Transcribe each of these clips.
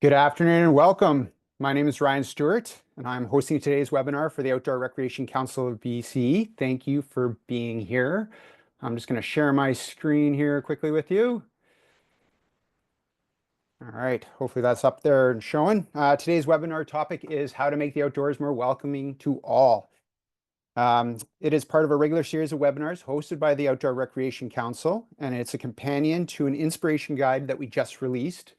Good afternoon and welcome. My name is Ryan Stewart, and I'm hosting today's webinar for the Outdoor Recreation Council of BC. Thank you for being here. I'm just going to share my screen here quickly with you. All right, hopefully that's up there and showing. Today's webinar topic is how to make the outdoors more welcoming to all. It is part of a regular series of webinars hosted by the Outdoor Recreation Council, and it's a companion to an inspiration guide that we just released.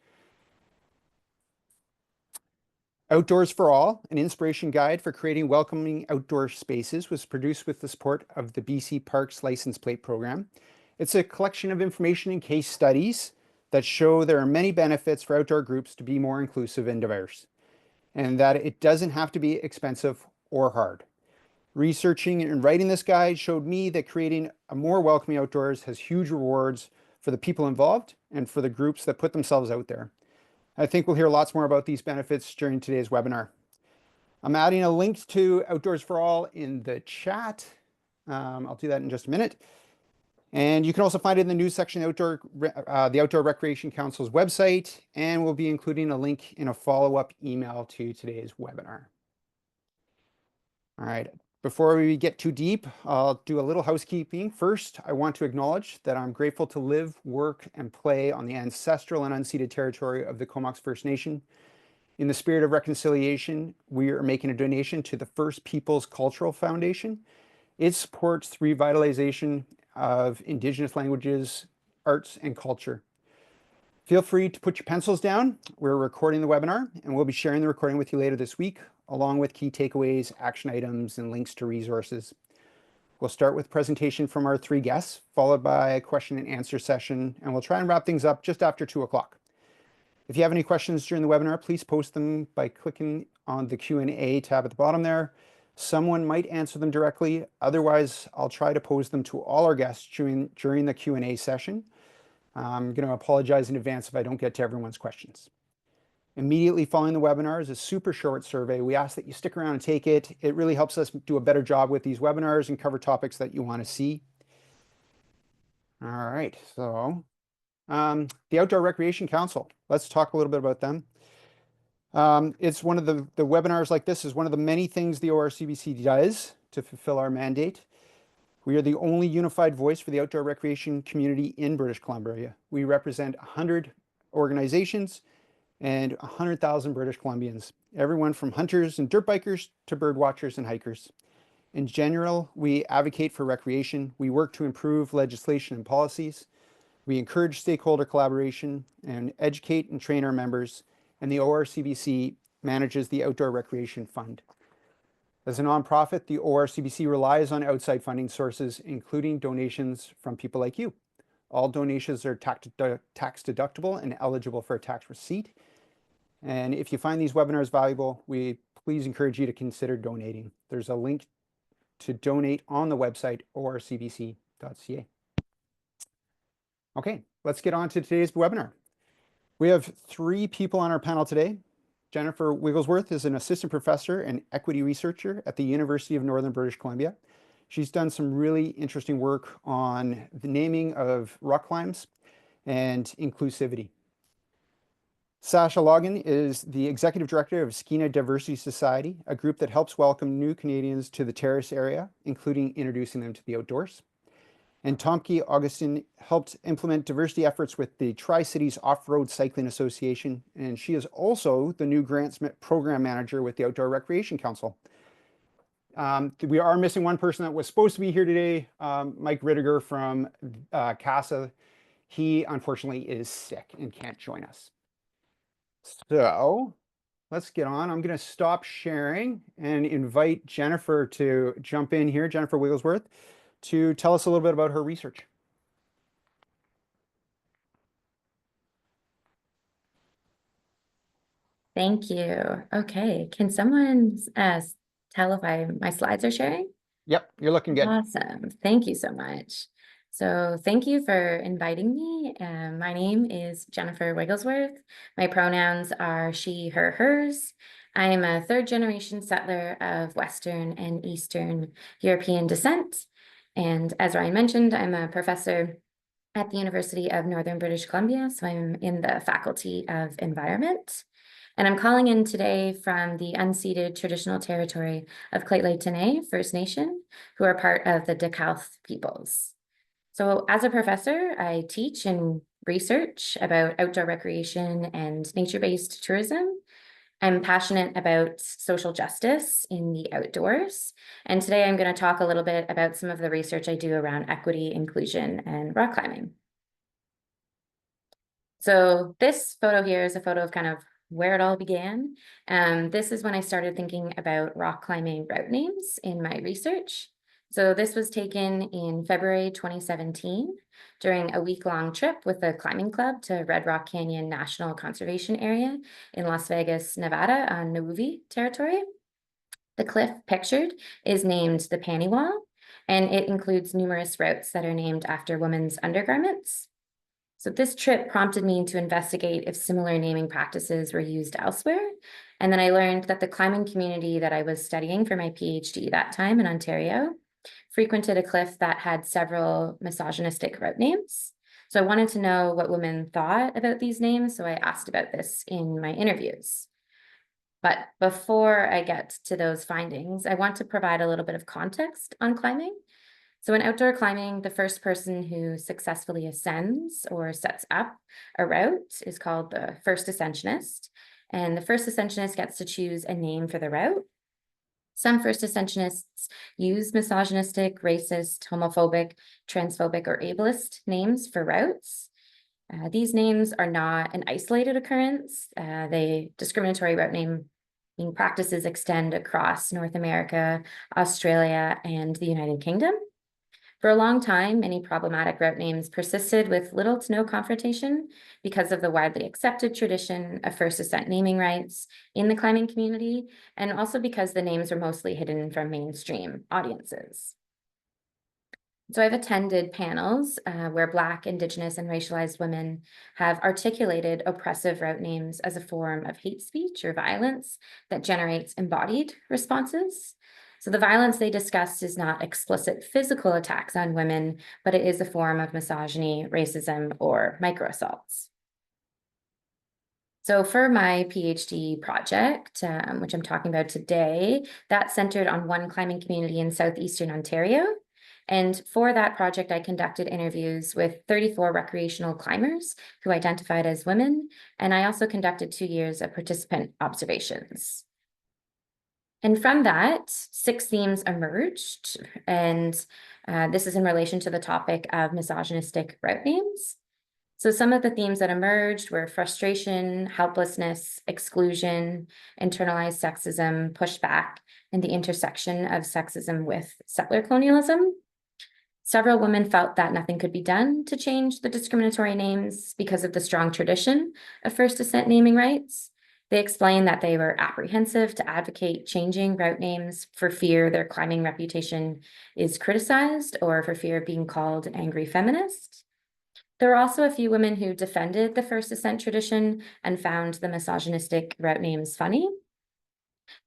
Outdoors for All, an inspiration guide for creating welcoming outdoor spaces, was produced with the support of the BC Parks License Plate Program. It's a collection of information and case studies that show there are many benefits for outdoor groups to be more inclusive and diverse, and that it doesn't have to be expensive or hard. Researching and writing this guide showed me that creating a more welcoming outdoors has huge rewards for the people involved and for the groups that put themselves out there. I think we'll hear lots more about these benefits during today's webinar. I'm adding a link to Outdoors for All in the chat. I'll do that in just a minute. And you can also find it in the news section of the Outdoor Recreation Council's website, and we'll be including a link in a follow-up email to today's webinar. All right. Before we get too deep, I'll do a little housekeeping. First, I want to acknowledge that I'm grateful to live, work, and play on the ancestral and unceded territory of the Comox First Nation. In the spirit of reconciliation, we are making a donation to the First Peoples Cultural Foundation. It supports the revitalization of Indigenous languages, arts, and culture. Feel free to put your pencils down. We're recording the webinar, and we'll be sharing the recording with you later this week, along with key takeaways, action items, and links to resources. We'll start with a presentation from our three guests, followed by a question and answer session, and we'll try and wrap things up just after 2 o'clock. If you have any questions during the webinar, please post them by clicking on the Q&A tab at the bottom there. Someone might answer them directly. Otherwise, I'll try to pose them to all our guests during the Q&A session. I'm going to apologize in advance if I don't get to everyone's questions. Immediately following the webinar is a super short survey. We ask that you stick around and take it. It really helps us do a better job with these webinars and cover topics that you want to see. All right, so the Outdoor Recreation Council. Let's talk a little bit about them. It's one of the webinars like this is one of the many things the ORCBC does to fulfill our mandate. We are the only unified voice for the outdoor recreation community in British Columbia. We represent 100 organizations and 100,000 British Columbians, everyone from hunters and dirt bikers to bird watchers and hikers. In general, we advocate for recreation. We work to improve legislation and policies. We encourage stakeholder collaboration and educate and train our members. And the ORCBC manages the Outdoor Recreation Fund. As a nonprofit, the ORCBC relies on outside funding sources, including donations from people like you. All donations are tax deductible and eligible for a tax receipt. And if you find these webinars valuable, we please encourage you to consider donating. There's a link to donate on the website orcbc.ca. Okay, let's get on to today's webinar. We have 3 people on our panel today. Jennifer Wigglesworth is an assistant professor and equity researcher at the University of Northern British Columbia. She's done some really interesting work on the naming of rock climbs and inclusivity. Saša Loggin is the executive director of Skeena Diversity Society, a group that helps welcome new Canadians to the terrace area, including introducing them to the outdoors. And Tomke Augustin helped implement diversity efforts with the Tri-Cities Off-Road Cycling Association, and she is also the new grants program manager with the Outdoor Recreation Council. We are missing one person that was supposed to be here today, Mike Rittiger from CASA. He unfortunately is sick and can't join us. So let's get on. I'm going to stop sharing and invite Jennifer to jump in here, Jennifer Wigglesworth, to tell us a little bit about her research. Thank you. Okay, can someone tell if my slides are sharing? Yep, you're looking good. Awesome. Thank you so much. So thank you for inviting me. My name is Jennifer Wigglesworth. My pronouns are she, her, hers. I am a 3rd generation settler of Western and Eastern European descent. And as Ryan mentioned, I'm a professor at the University of Northern British Columbia. So I'm in the Faculty of Environment. and I'm calling in today from the unceded traditional territory of Lheidli First Nation, who are part of the Dekalth peoples. So as a professor, I teach and research about outdoor recreation and nature-based tourism. I'm passionate about social justice in the outdoors. And today I'm going to talk a little bit about some of the research I do around equity, inclusion, and rock climbing. So this photo here is a photo of kind of where it all began. This is when I started thinking about rock climbing route names in my research. So this was taken in February 2017 during a week-long trip with the climbing club to Red Rock Canyon National Conservation Area in Las Vegas, Nevada on Newcomers territory. The cliff pictured is named the Panty Wall, and it includes numerous routes that are named after women's undergarments. So this trip prompted me to investigate if similar naming practices were used elsewhere. And then I learned that the climbing community that I was studying for my PhD that time in Ontario frequented a cliff that had several misogynistic route names. So I wanted to know what women thought about these names, so I asked about this in my interviews. But before I get to those findings, I want to provide a little bit of context on climbing. So in outdoor climbing, the first person who successfully ascends or sets up a route is called the first ascensionist. And the first ascensionist gets to choose a name for the route. Some first ascensionists use misogynistic, racist, homophobic, transphobic, or ableist names for routes. These names are not an isolated occurrence. Discriminatory route naming practices extend across North America, Australia, and the United Kingdom. For a long time, many problematic route names persisted with little to no confrontation because of the widely accepted tradition of first ascent naming rights in the climbing community, and also because the names were mostly hidden from mainstream audiences. So I've attended panels where Black, Indigenous, and racialized women have articulated oppressive route names as a form of hate speech or violence that generates embodied responses. So the violence they discussed is not explicit physical attacks on women, but it is a form of misogyny, racism, or microassaults. So for my PhD project, which I'm talking about today, that centered on one climbing community in southeastern Ontario. And for that project, I conducted interviews with 34 recreational climbers who identified as women, and I also conducted 2 years of participant observations. And from that, 6 themes emerged, and this is in relation to the topic of misogynistic route names. So some of the themes that emerged were frustration, helplessness, exclusion, internalized sexism, pushback, and the intersection of sexism with settler colonialism. Several women felt that nothing could be done to change the discriminatory names because of the strong tradition of first ascent naming rights. They explained that they were apprehensive to advocate changing route names for fear their climbing reputation is criticized or for fear of being called an angry feminist. There were also a few women who defended the first ascent tradition and found the misogynistic route names funny.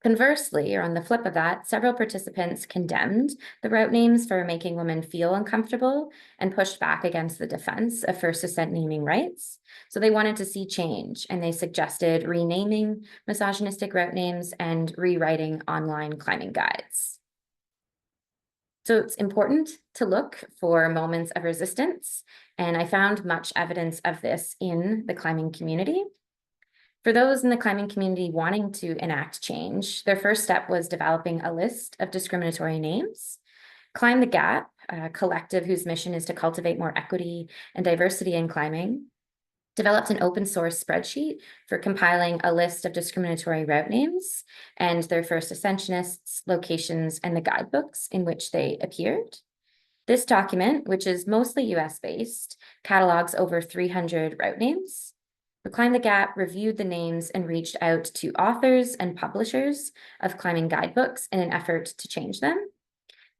Conversely, or on the flip of that, several participants condemned the route names for making women feel uncomfortable and pushed back against the defense of first ascent naming rights. So they wanted to see change, and they suggested renaming misogynistic route names and rewriting online climbing guides. So it's important to look for moments of resistance, and I found much evidence of this in the climbing community. For those in the climbing community wanting to enact change, their first step was developing a list of discriminatory names. Climb the Gap, a collective whose mission is to cultivate more equity and diversity in climbing, developed an open source spreadsheet for compiling a list of discriminatory route names and their first ascensionists, locations, and the guidebooks in which they appeared. This document, which is mostly US-based, catalogs over 300 route names. The Climb the Gap reviewed the names and reached out to authors and publishers of climbing guidebooks in an effort to change them.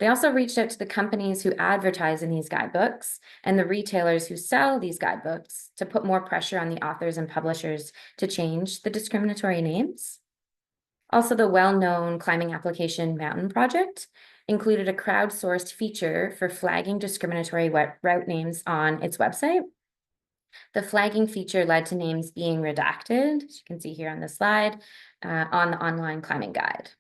They also reached out to the companies who advertise in these guidebooks and the retailers who sell these guidebooks to put more pressure on the authors and publishers to change the discriminatory names. Also, the well-known climbing application Mountain Project included a crowdsourced feature for flagging discriminatory route names on its website. The flagging feature led to names being redacted, as you can see here on the slide, on the online climbing guide.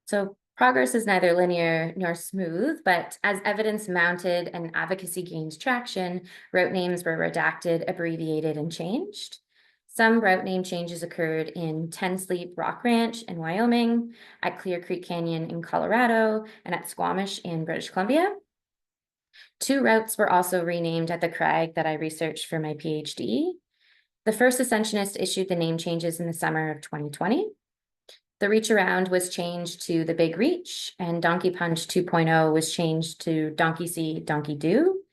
So progress is neither linear nor smooth, but as evidence mounted and advocacy gained traction, route names were redacted, abbreviated, and changed. Some route name changes occurred in Ten Sleep Rock Ranch in Wyoming, at Clear Creek Canyon in Colorado, and at Squamish in British Columbia. 2 routes were also renamed at the crag that I researched for my PhD. The first ascensionist issued the name changes in the summer of 2020. The Reach Around was changed to the Big Reach, and Donkey Punch 2.0 was changed to Donkey See, Donkey Do.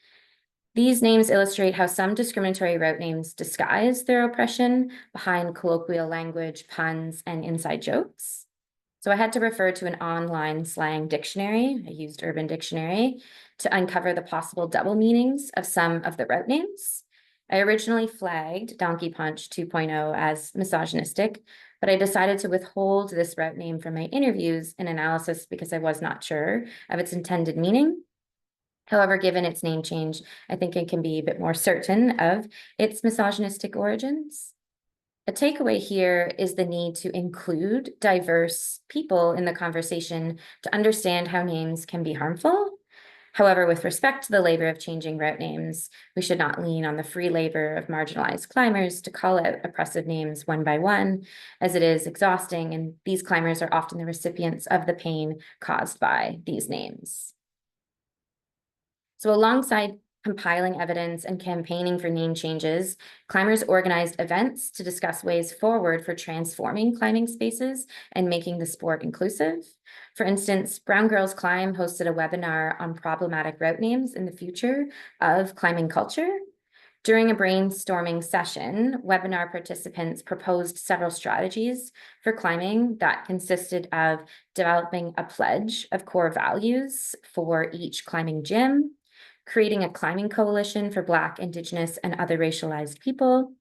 These names illustrate how some discriminatory route names disguise their oppression behind colloquial language, puns, and inside jokes. So I had to refer to an online slang dictionary. I used Urban Dictionary to uncover the possible double meanings of some of the route names. I originally flagged Donkey Punch 2.0 as misogynistic, but I decided to withhold this route name from my interviews and analysis because I was not sure of its intended meaning. However, given its name change, I think it can be a bit more certain of its misogynistic origins. A takeaway here is the need to include diverse people in the conversation to understand how names can be harmful. However, with respect to the labor of changing route names, we should not lean on the free labor of marginalized climbers to call out oppressive names one by one, as it is exhausting, and these climbers are often the recipients of the pain caused by these names. So alongside compiling evidence and campaigning for name changes, climbers organized events to discuss ways forward for transforming climbing spaces and making the sport inclusive. For instance, Brown Girls Climb hosted a webinar on problematic route names in the future of climbing culture. During a brainstorming session, webinar participants proposed several strategies for climbing that consisted of developing a pledge of core values for each climbing gym, creating a climbing coalition for Black, Indigenous, and other racialized people,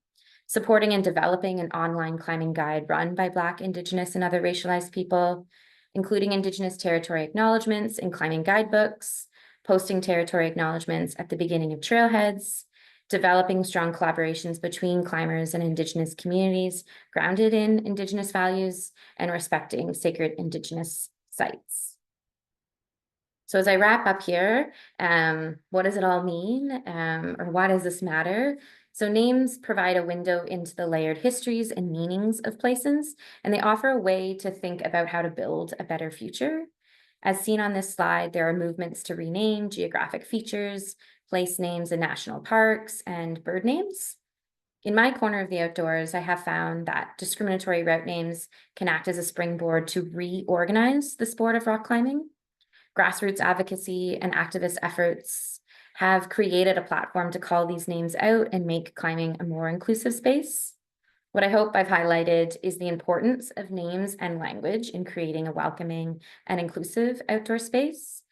supporting and developing an online climbing guide run by Black, Indigenous, and other racialized people, including Indigenous territory acknowledgements in climbing guidebooks, posting territory acknowledgements at the beginning of trailheads, developing strong collaborations between climbers and Indigenous communities grounded in Indigenous values, and respecting sacred Indigenous sites. So as I wrap up here, what does it all mean, or why does this matter? So names provide a window into the layered histories and meanings of places, and they offer a way to think about how to build a better future. As seen on this slide, there are movements to rename geographic features, place names in national parks, and bird names. In my corner of the outdoors, I have found that discriminatory route names can act as a springboard to reorganize the sport of rock climbing. Grassroots advocacy and activist efforts have created a platform to call these names out and make climbing a more inclusive space. What I hope I've highlighted is the importance of names and language in creating a welcoming and inclusive outdoor space.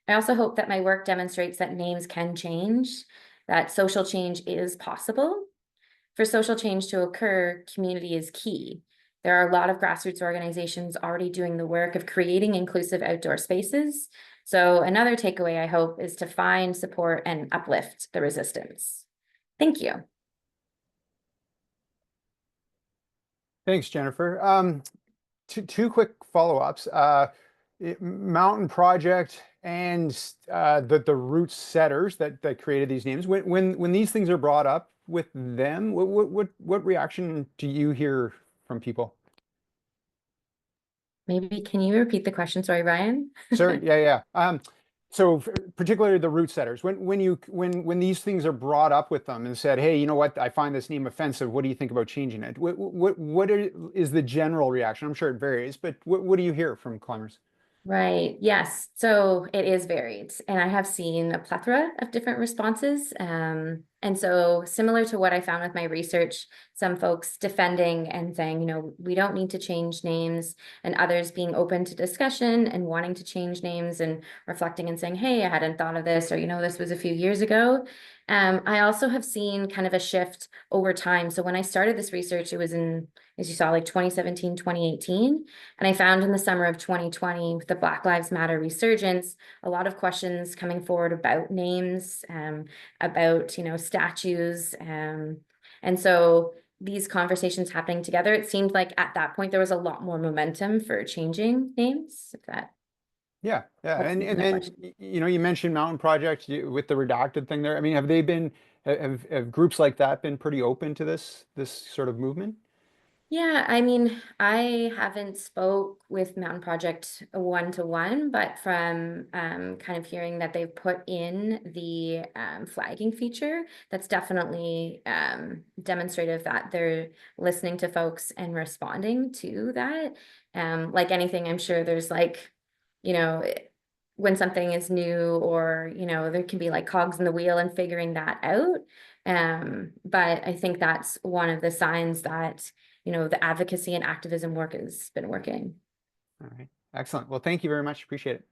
I also hope that my work demonstrates that names can change, that social change is possible. For social change to occur, community is key. There are a lot of grassroots organizations already doing the work of creating inclusive outdoor spaces. So another takeaway, I hope, is to find, support, and uplift the resistance. Thank you. Thanks, Jennifer. Two quick follow-ups. Mountain Project and the route setters that created these names. When these things are brought up with them, what reaction do you hear from people? Maybe can you repeat the question? Sorry, Ryan. Sure. Yeah. So particularly the route setters, when these things are brought up with them and said, hey, you know what, I find this name offensive. What do you think about changing it? Is the general reaction? I'm sure it varies, but what do you hear from climbers? Right. Yes. So it is varied. And I have seen a plethora of different responses. And so similar to what I found with my research, some folks defending and saying, you know, we don't need to change names, and others being open to discussion and wanting to change names and reflecting and saying, hey, I hadn't thought of this, or, you know, this was a few years ago. I also have seen kind of a shift over time. So when I started this research, it was in, as you saw, like 2017, 2018. And I found in the summer of 2020, with the Black Lives Matter resurgence, a lot of questions coming forward about names, about, statues. And so these conversations happening together, it seemed like at that point, there was a lot more momentum for changing names, if that Yeah, yeah, helps and answer and that then question. you mentioned Mountain Project with the redacted thing there. I mean, have they been have groups like that been pretty open to this sort of movement? Yeah, I mean, I haven't spoke with Mountain Project one-to-one, but from kind of hearing that they've put in the flagging feature, that's definitely demonstrative that they're listening to folks and responding to that. Like anything, I'm sure there's like, you know, when something is new or, there can be like cogs in the wheel and figuring that out. But I think that's one of the signs that the advocacy and activism work has been working. All right, excellent. Well, thank you very much. Appreciate it.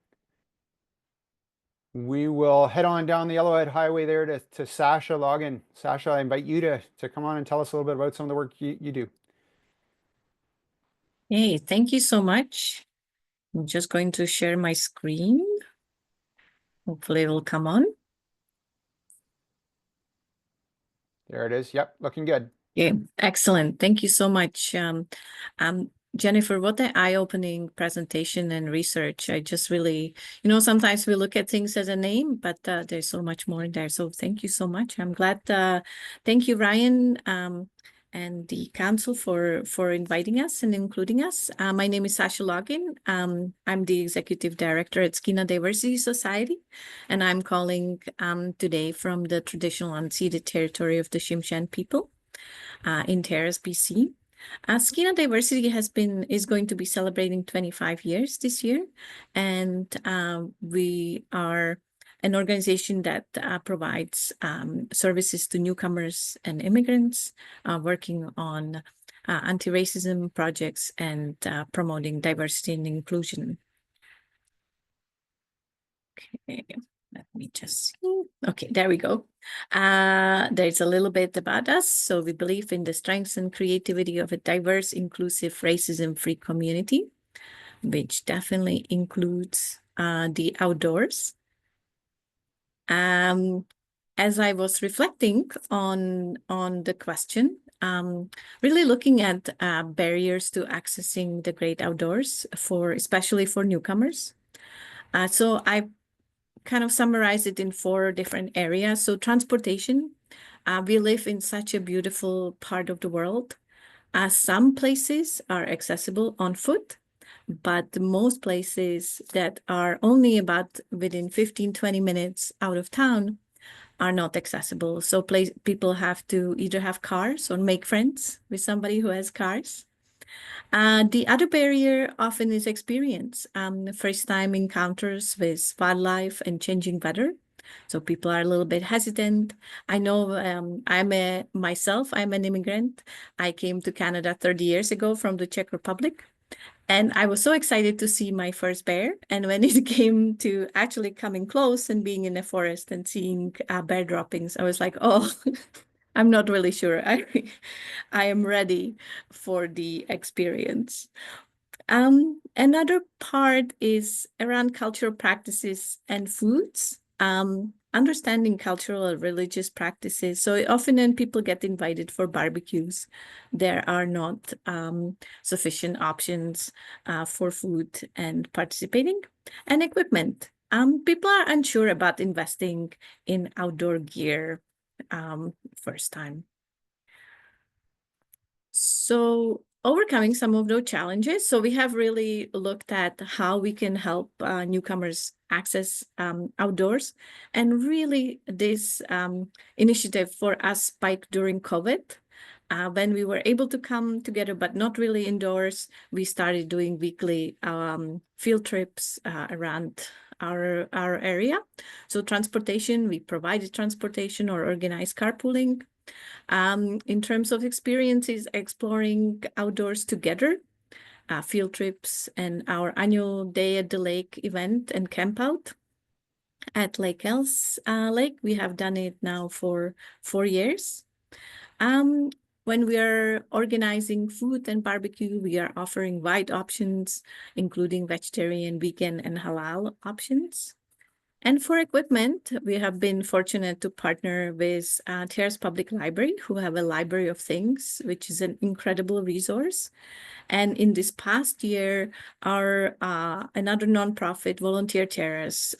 We will head on down the Yellowhead Highway there to Saša Loggin. Saša, I invite you to come on and tell us a little bit about some of the work you do. Hey, thank you so much. I'm just going to share my screen. Hopefully it will come on. There it is. Yep, looking good. Yeah, excellent. Thank you so much. Jennifer, what an eye-opening presentation and research. I just really, sometimes we look at things as a name, but there's so much more in there. So thank you so much. I'm glad. Thank you, Ryan, and the council for inviting us and including us. My name is Saša Loggin. I'm the executive director at Skeena Diversity Society, and I'm calling today from the traditional unceded territory of the Tsimshian people in Terrace, BC. Skeena Diversity is going to be celebrating 25 years this year, and we are an organization that provides services to newcomers and immigrants, working on anti-racism projects and promoting diversity and inclusion. Okay, let me just see. Okay, there we go. There's a little bit about us. So we believe in the strengths and creativity of a diverse, inclusive, racism-free community, which definitely includes the outdoors. As I was reflecting on the question, really looking at barriers to accessing the great outdoors especially for newcomers. So I kind of summarize it in 4 different areas. So transportation, we live in such a beautiful part of the world. Some places are accessible on foot, but most places that are only about within 15-20 minutes out of town are not accessible. So people have to either have cars or make friends with somebody who has cars. The other barrier often is experience, first-time encounters with wildlife and changing weather. So people are a little bit hesitant. I know I'm an immigrant. I came to Canada 30 years ago from the Czech Republic. And I was so excited to see my first bear. And when it came to actually coming close and being in the forest and seeing bear droppings, I was like, oh, I'm not really sure. I am ready for the experience. Another part is around cultural practices and foods. Understanding cultural or religious practices. So often when people get invited for barbecues, there are not sufficient options for food and participating. And equipment. People are unsure about investing in outdoor gear first time. So overcoming some of those challenges. So we have really looked at how we can help newcomers access outdoors. And really this initiative for us spiked during COVID. When we were able to come together, but not really indoors, we started doing weekly field trips around our area. So transportation, we provided transportation or organized carpooling. In terms of experiences, exploring outdoors together, field trips, and our annual Day at the Lake event and camp out. at Lake Els Lake. We have done it now for 4 years. When we are organizing food and barbecue, we are offering wide options, including vegetarian, vegan, and halal options. And for equipment, we have been fortunate to partner with Terrace Public Library, who have a library of things, which is an incredible resource. And in this past year, our another nonprofit, Volunteer Terrace,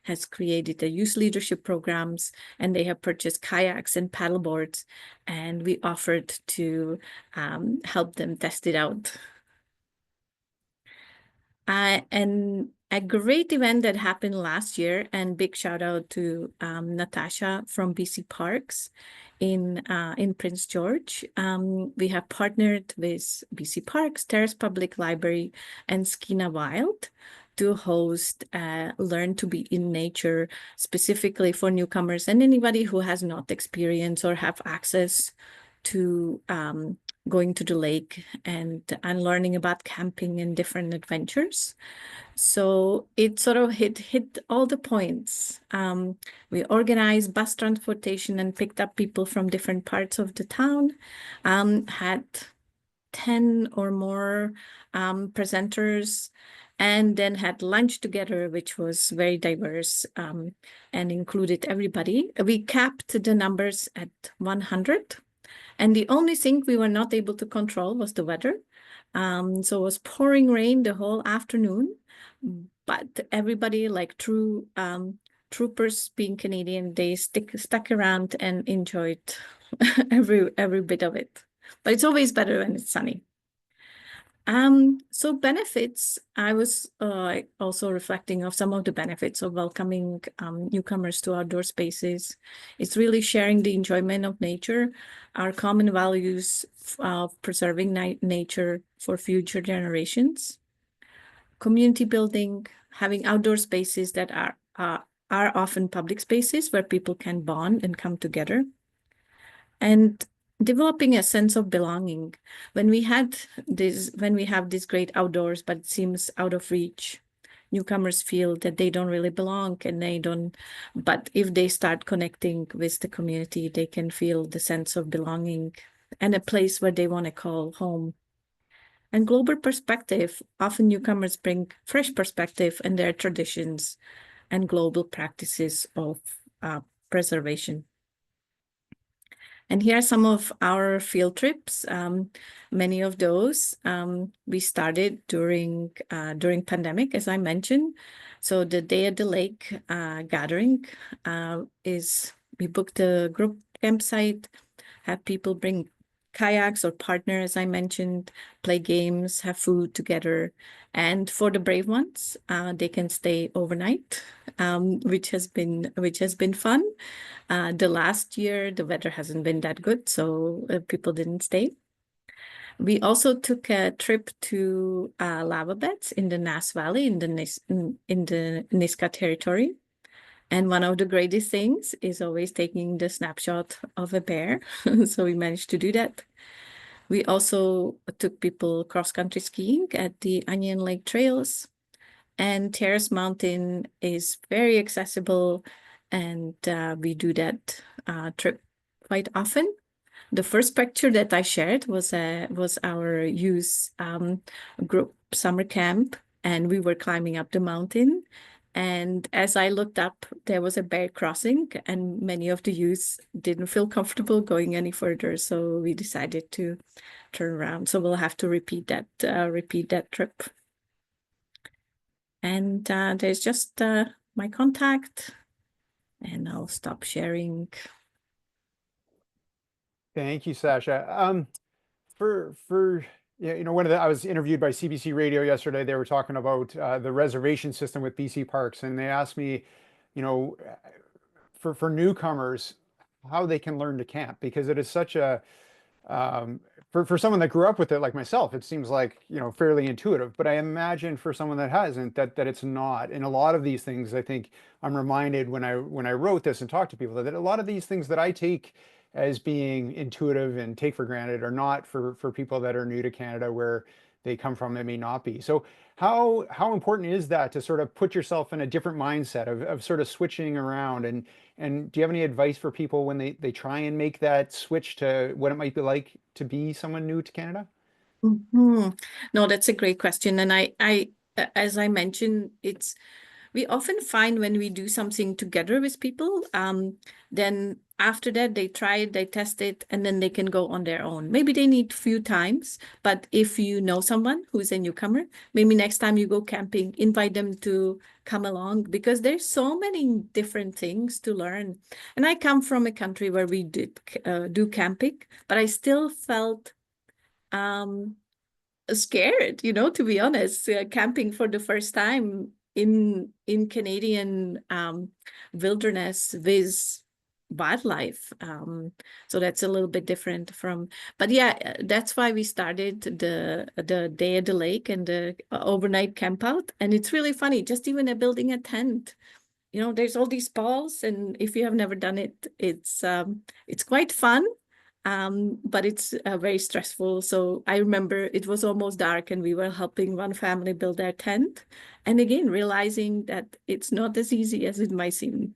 has created a youth leadership programs, and they have purchased kayaks and paddleboards, and we offered to help them test it out. And a great event that happened last year, and big shout out to Natasha from BC Parks in Prince George. We have partnered with BC Parks, Terrace Public Library, and Skeena Wild to host Learn to Be in Nature, specifically for newcomers and anybody who has not experienced or have access to going to the lake and learning about camping and different adventures. So it sort of hit all the points. We organized bus transportation and picked up people from different parts of the town, had 10 or more presenters, and then had lunch together, which was very diverse and included everybody. We capped the numbers at 100. And the only thing we were not able to control was the weather. So it was pouring rain the whole afternoon, but everybody, like true troopers being Canadian, they stuck around and enjoyed every bit of it. But it's always better when it's sunny. So benefits, I was also reflecting of some of the benefits of welcoming newcomers to outdoor spaces. It's really sharing the enjoyment of nature, our common values of preserving nature for future generations, community building, having outdoor spaces that are often public spaces where people can bond and come together, and developing a sense of belonging. When we have this great outdoors, but it seems out of reach, newcomers feel that they don't really belong, and they don't, but if they start connecting with the community, they can feel the sense of belonging and a place where they want to call home. And global perspective, often newcomers bring fresh perspective and their traditions and global practices of preservation. And here are some of our field trips. Many of those we started during pandemic, as I mentioned. So the Day at the Lake gathering is, we booked a group campsite, have people bring kayaks or partner, as I mentioned, play games, have food together. And for the brave ones, they can stay overnight, which has been fun. The last year, the weather hasn't been that good, so people didn't stay. We also took a trip to lava beds in the Nass Valley in the Nisga'a territory. And one of the greatest things is always taking the snapshot of a bear. So we managed to do that. We also took people cross-country skiing at the Onion Lake trails. And Terrace Mountain is very accessible, and we do that trip quite often. The first picture that I shared was our youth group summer camp, and we were climbing up the mountain. And as I looked up, there was a bear crossing, and many of the youth didn't feel comfortable going any further, so we decided to turn around. So we'll have to repeat that trip. And there's just my contact, and I'll stop sharing. Thank you, Saša. I was interviewed by CBC Radio yesterday. They were talking about the reservation system with BC Parks, and they asked me, for newcomers, how they can learn to camp, because it is such a for someone that grew up with it like myself, it seems like fairly intuitive. But I imagine for someone that hasn't, that it's not. And a lot of these things, I think I'm reminded when I wrote this and talked to people, that a lot of these things that I take as being intuitive and take for granted are not for people that are new to Canada, where they come from, it may not be. So How important is that to sort of put yourself in a different mindset of sort of switching around? And do you have any advice for people when they try and make that switch to what it might be like to be someone new to Canada? No, that's a great question. And as I mentioned, we often find when we do something together with people, then after that they try it, they test it, and then they can go on their own. Maybe they need a few times, but if you know someone who's a newcomer, maybe next time you go camping, invite them to come along, because there's so many different things to learn. And I come from a country where we did do camping, but I still felt scared, to be honest, camping for the first time in Canadian wilderness with wildlife. So that's a little bit different from, but yeah, that's why we started the day at the lake and the overnight camp out. And it's really funny, just even building a tent. There's all these poles, and if you have never done it, it's quite fun. But it's very stressful. So I remember it was almost dark and we were helping one family build their tent. And again, realizing that it's not as easy as it might seem.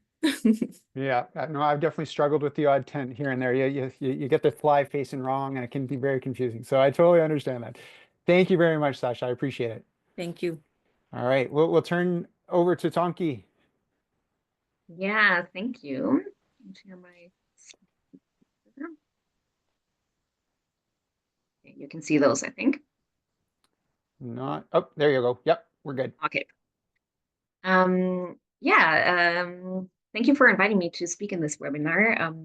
Yeah, no, I've definitely struggled with the odd tent here and there. You get the fly facing wrong and it can be very confusing. So I totally understand that. Thank you very much, Sasha. I appreciate it. Thank you. All right, we'll turn over to Tonki. Yeah, thank you. Share my you can see those, I think. Not, oh, there you go. Yep, we're good. Okay. Yeah, thank you for inviting me to speak in this webinar.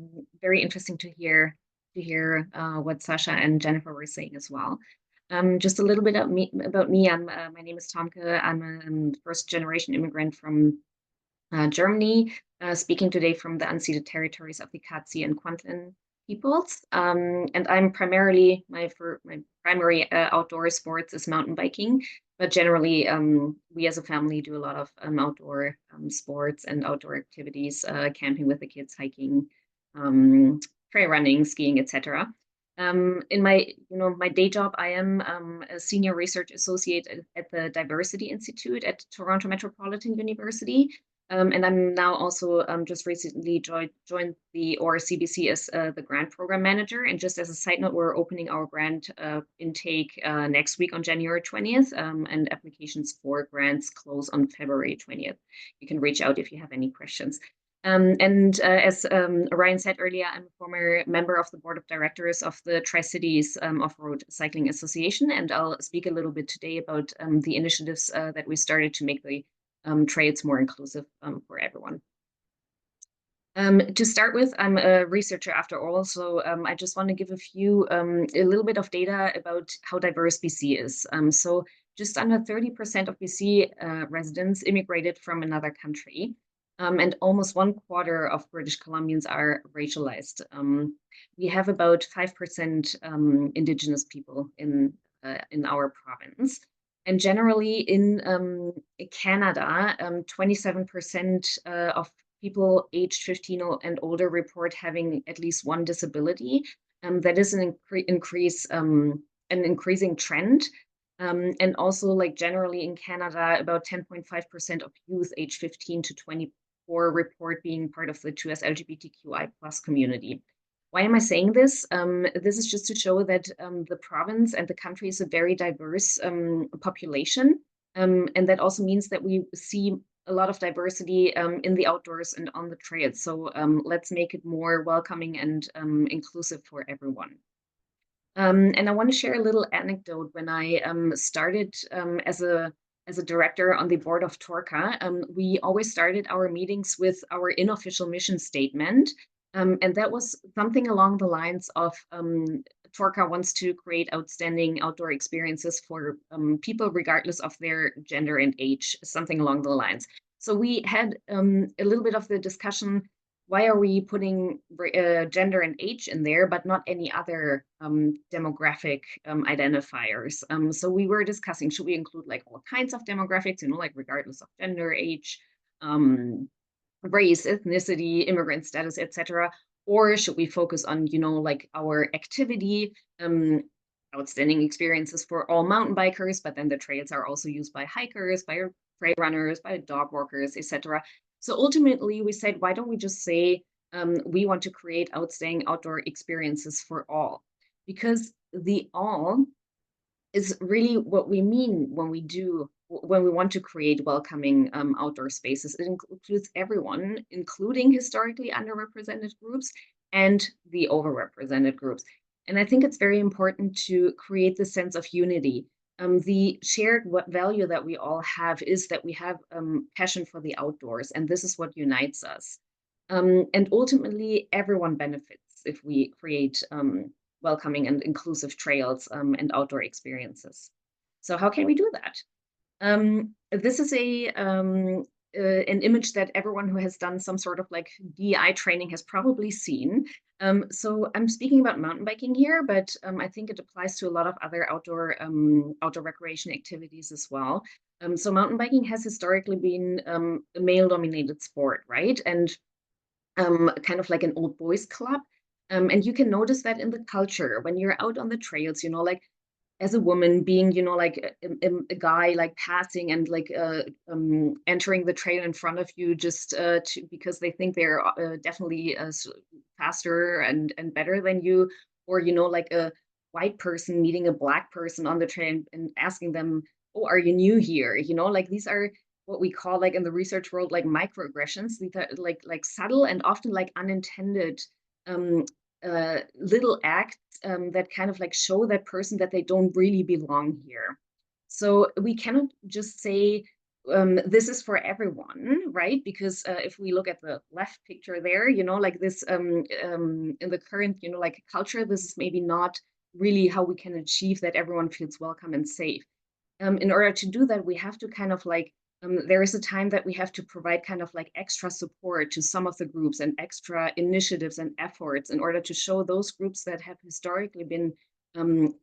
Very interesting to hear what Sasha and Jennifer were saying as well. Just a little bit about me. My name is Tomke. I'm a first-generation immigrant from Germany, speaking today from the unceded territories of the Katsi and Kwantlen peoples. And I'm primarily, my primary outdoor sports is mountain biking, but generally we as a family do a lot of outdoor sports and outdoor activities, camping with the kids, hiking, trail running, skiing, etc. In my day job, I am a senior research associate at the Diversity Institute at Toronto Metropolitan University. And I'm now also just recently joined the ORCBC as the grant program manager. And just as a side note, we're opening our grant intake next week on January 20th, and applications for grants close on February 20th. You can reach out if you have any questions. As Ryan said earlier, I'm a former member of the board of directors of the Tri-Cities Off-Road Cycling Association, and I'll speak a little bit today about the initiatives that we started to make the trails more inclusive for everyone. To start with, I'm a researcher after all, so I just want to give a little bit of data about how diverse BC is. So just under 30% of BC residents immigrated from another country, and almost 1/4 of British Columbians are racialized. We have about 5% Indigenous people in our province. And generally in Canada, 27% of people aged 15 and older report having at least one disability. That is an increasing trend. And also, like generally in Canada, about 10.5% of youth aged 15 to 24 report being part of the 2S LGBTQI+ community. Why am I saying this? This is just to show that the province and the country is a very diverse population. And that also means that we see a lot of diversity in the outdoors and on the trails. So let's make it more welcoming and inclusive for everyone. And I want to share a little anecdote. When I started as a director on the board of TORCA, we always started our meetings with our unofficial mission statement. And that was something along the lines of TORCA wants to create outstanding outdoor experiences for people regardless of their gender and age, something along the lines. So we had a little bit of the discussion, why are we putting gender and age in there, but not any other demographic identifiers? So we were discussing, should we include like all kinds of demographics, like regardless of gender, age, race, ethnicity, immigrant status, etc., or should we focus on like our activity, outstanding experiences for all mountain bikers, but then the trails are also used by hikers, by trail runners, by dog walkers, etc. So ultimately, we said, why don't we just say we want to create outstanding outdoor experiences for all? Because the all is really what we mean when we want to create welcoming outdoor spaces. It includes everyone, including historically underrepresented groups and the overrepresented groups. And I think it's very important to create the sense of unity. The shared value that we all have is that we have passion for the outdoors, and this is what unites us. And ultimately, everyone benefits if we create welcoming and inclusive trails and outdoor experiences. So how can we do that? This is an image that everyone who has done some sort of like DEI training has probably seen. So I'm speaking about mountain biking here, but I think it applies to a lot of other outdoor recreation activities as well. So mountain biking has historically been a male-dominated sport, right? And kind of like an old boys club. And you can notice that in the culture when you're out on the trails, like as a woman being, like a guy like passing and like entering the trail in front of you just because they think they're definitely faster and better than you, or, like a white person meeting a black person on the trail and asking them, oh, are you new here? Like these are what we call like in the research world, like microaggressions, these are like subtle and often like unintended little acts that kind of like show that person that they don't really belong here. So we cannot just say this is for everyone, right? Because if we look at the left picture there, like this in the current, like culture, this is maybe not really how we can achieve that everyone feels welcome and safe. In order to do that, we have to kind of like there is a time that we have to provide kind of like extra support to some of the groups and extra initiatives and efforts in order to show those groups that have historically been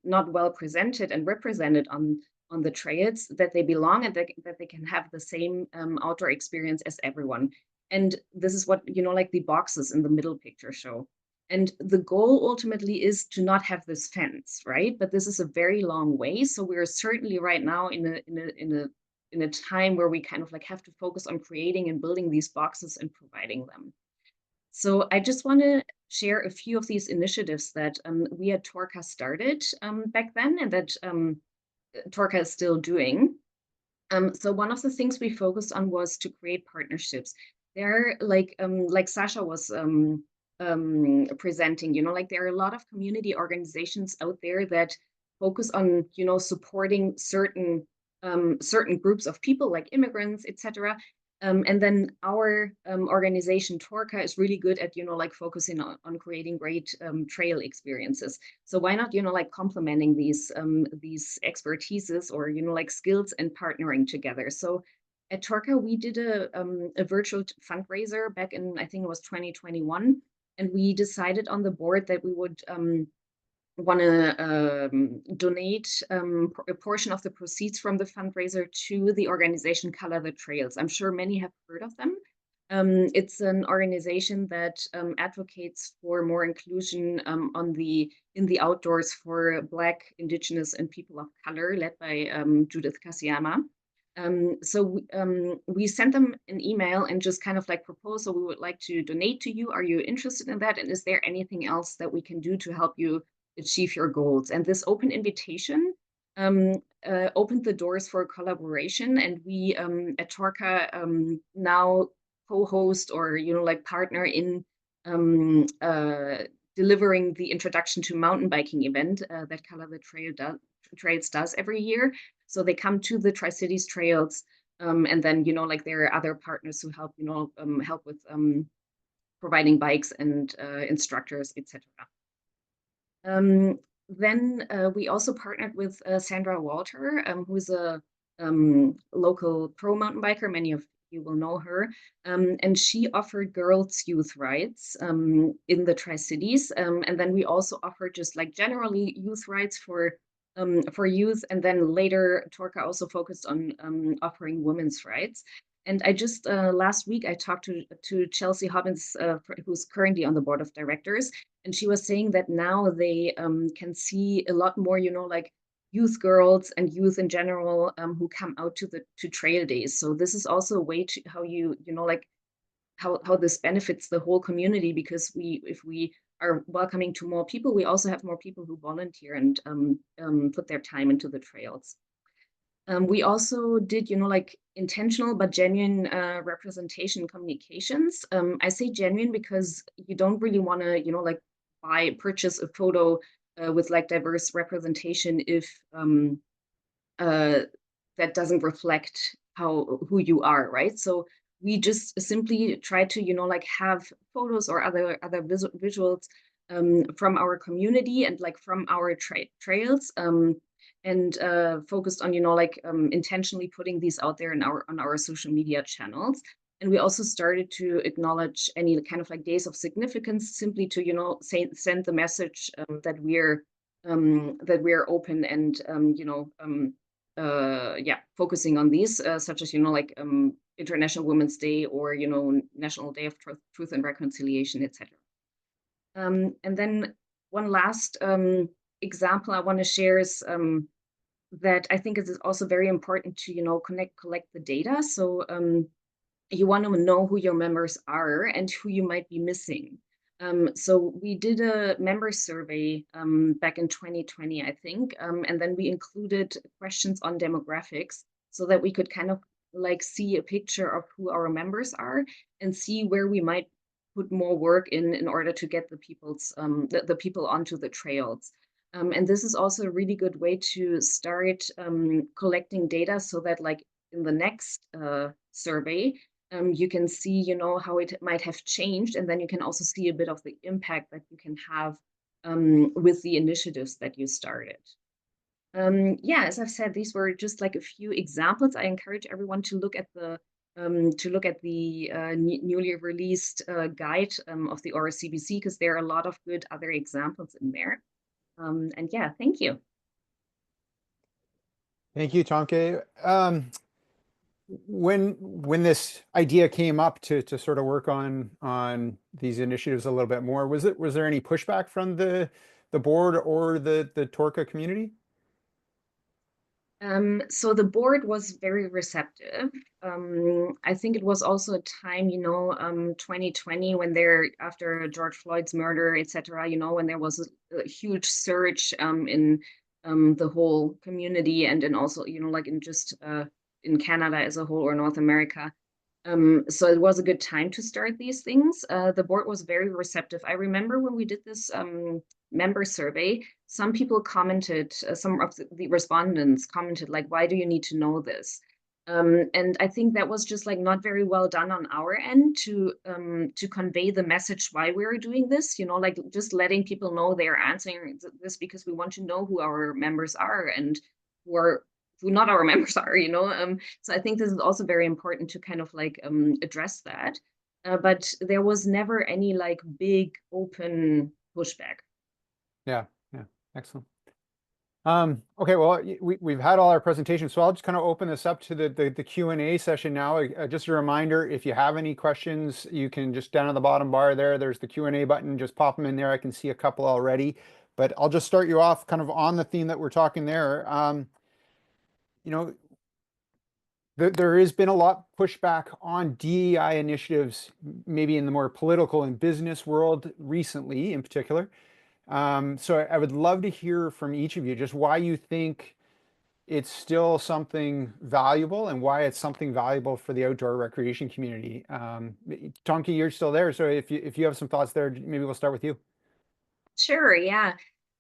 not well presented and represented on the trails that they belong and that they can have the same outdoor experience as everyone. And this is what, like the boxes in the middle picture show. And the goal ultimately is to not have this fence, right? But this is a very long way. So we're certainly right now in a time where we kind of like have to focus on creating and building these boxes and providing them. So I just want to share a few of these initiatives that we at Torca started back then and that Torca is still doing. So one of the things we focused on was to create partnerships. There, like Saša was presenting, like there are a lot of community organizations out there that focus on, supporting certain groups of people like immigrants, etc. And then our organization Torca is really good at, like focusing on creating great trail experiences. So why not, like complementing these expertises or, like skills and partnering together. So at Torca, we did a virtual fundraiser back in, I think it was 2021. And we decided on the board that we would want to donate a portion of the proceeds from the fundraiser to the organization Color the Trails. I'm sure many have heard of them. It's an organization that advocates for more inclusion in the outdoors for Black, Indigenous, and people of color, led by Judith Kasiyama. So we sent them an email and just kind of like proposed, so we would like to donate to you. Are you interested in that? And is there anything else that we can do to help you achieve your goals? And this open invitation opened the doors for collaboration. And we at Torca now co-host or, like partner in delivering the Introduction to Mountain Biking event that Color the Trails does every year. So they come to the Tri-Cities trails, and then, like there are other partners who help, help with providing bikes and instructors, etc. Then we also partnered with Sandra Walter, who is a local pro mountain biker. Many of you will know her. And she offered girls' youth rides in the Tri-Cities. And then we also offered just like generally youth rides for youth. And then later Torca also focused on offering women's rides. And I just last week I talked to Chelsea Hobbins, who's currently on the board of directors, and she was saying that now they can see a lot more, like youth girls and youth in general who come out to trail days. So this is also a way to how like how this benefits the whole community, because if we are welcoming to more people, we also have more people who volunteer and put their time into the trails. We also did, like intentional but genuine representation communications. I say genuine because you don't really want to, like purchase a photo with like diverse representation if that doesn't reflect who you are, right? So we just simply try to, like have photos or other visuals from our community and like from our trails. And focused on, like intentionally putting these out there on our social media channels. And we also started to acknowledge any kind of like days of significance, simply to, send the message that we're open and focusing on these, such as, like International Women's Day or, National Day of Truth and Reconciliation, etc. And then one last example I want to share is that I think is also very important to, collect the data. So you want to know who your members are and who you might be missing. So we did a member survey back in 2020, I think, and then we included questions on demographics so that we could kind of like see a picture of who our members are and see where we might put more work in order to get the people onto the trails. And this is also a really good way to start collecting data so that like in the next survey, you can see, how it might have changed. And then you can also see a bit of the impact that you can have with the initiatives that you started. As I've said, these were just like a few examples. I encourage everyone to look at the newly released guide of the RSCBC, because there are a lot of good other examples in there. And yeah, thank you. Thank you, Tonke. When this idea came up to sort of work on these initiatives a little bit more, was there any pushback from the board or the Torca community? So the board was very receptive. I think it was also a time, 2020, when after George Floyd's murder, etc., when there was a huge surge in the whole community, and then also, like in just in Canada as a whole or North America. So it was a good time to start these things. The board was very receptive. I remember when we did this member survey, some people commented, some of the respondents commented, like, why do you need to know this? And I think that was just like not very well done on our end to convey the message why we were doing this, like just letting people know they're answering this because we want to know who our members are and who not our members are, so I think this is also very important to kind of like address that. But there was never any like big open pushback. Yeah, excellent. Okay, well, we've had all our presentations, so I'll just kind of open this up to the Q&A session now. Just a reminder, if you have any questions, you can just down at the bottom bar there's the Q&A button, just pop them in there. I can see a couple already, but I'll just start you off kind of on the theme that we're talking there. There has been a lot pushback on DEI initiatives, maybe in the more political and business world recently in particular. So I would love to hear from each of you just why you think it's still something valuable and why it's something valuable for the outdoor recreation community. Tonke, you're still there, so if you have some thoughts there, maybe we'll start with you. Sure, yeah.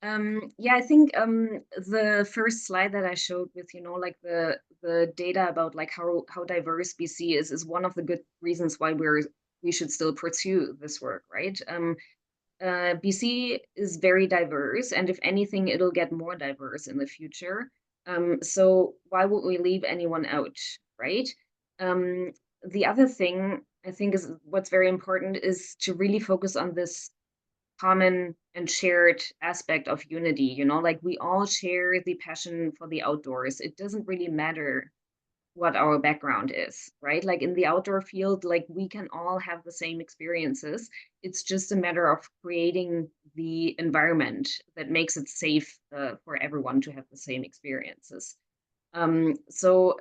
I think the first slide that I showed with, like the data about like how diverse BC is one of the good reasons why we should still pursue this work, right? BC is very diverse, and if anything, it'll get more diverse in the future. So why would we leave anyone out, right? The other thing I think is what's very important is to really focus on this common and shared aspect of unity, like we all share the passion for the outdoors. It doesn't really matter what our background is, right? Like in the outdoor field, like we can all have the same experiences. It's just a matter of creating the environment that makes it safe for everyone to have the same experiences. So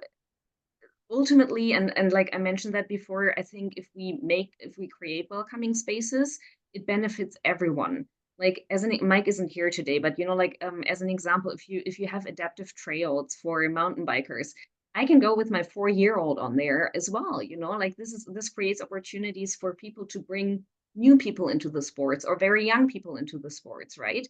ultimately, and like I mentioned that before, I think if we create welcoming spaces, it benefits everyone. Like as an Mike isn't here today, but like as an example, if you have adaptive trails for mountain bikers, I can go with my 4-year-old on there as well. Like this creates opportunities for people to bring new people into the sports or very young people into the sports, right?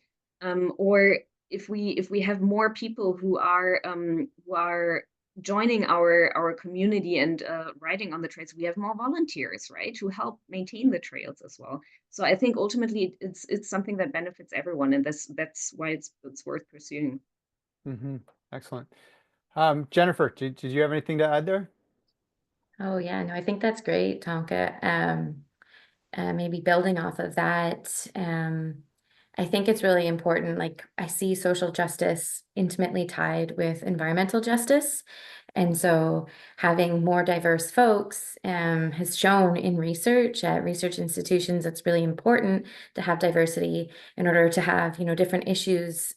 Or if we have more people who are joining our community and riding on the trails, we have more volunteers, right, to help maintain the trails as well. So I think ultimately it's something that benefits everyone, and that's why it's worth pursuing. Excellent. Jennifer, did you have anything to add there? Oh yeah, no, I think that's great, Tonka. Maybe building off of that, I think it's really important. Like I see social justice intimately tied with environmental justice. And so having more diverse folks has shown in research at research institutions, it's really important to have diversity in order to have, different issues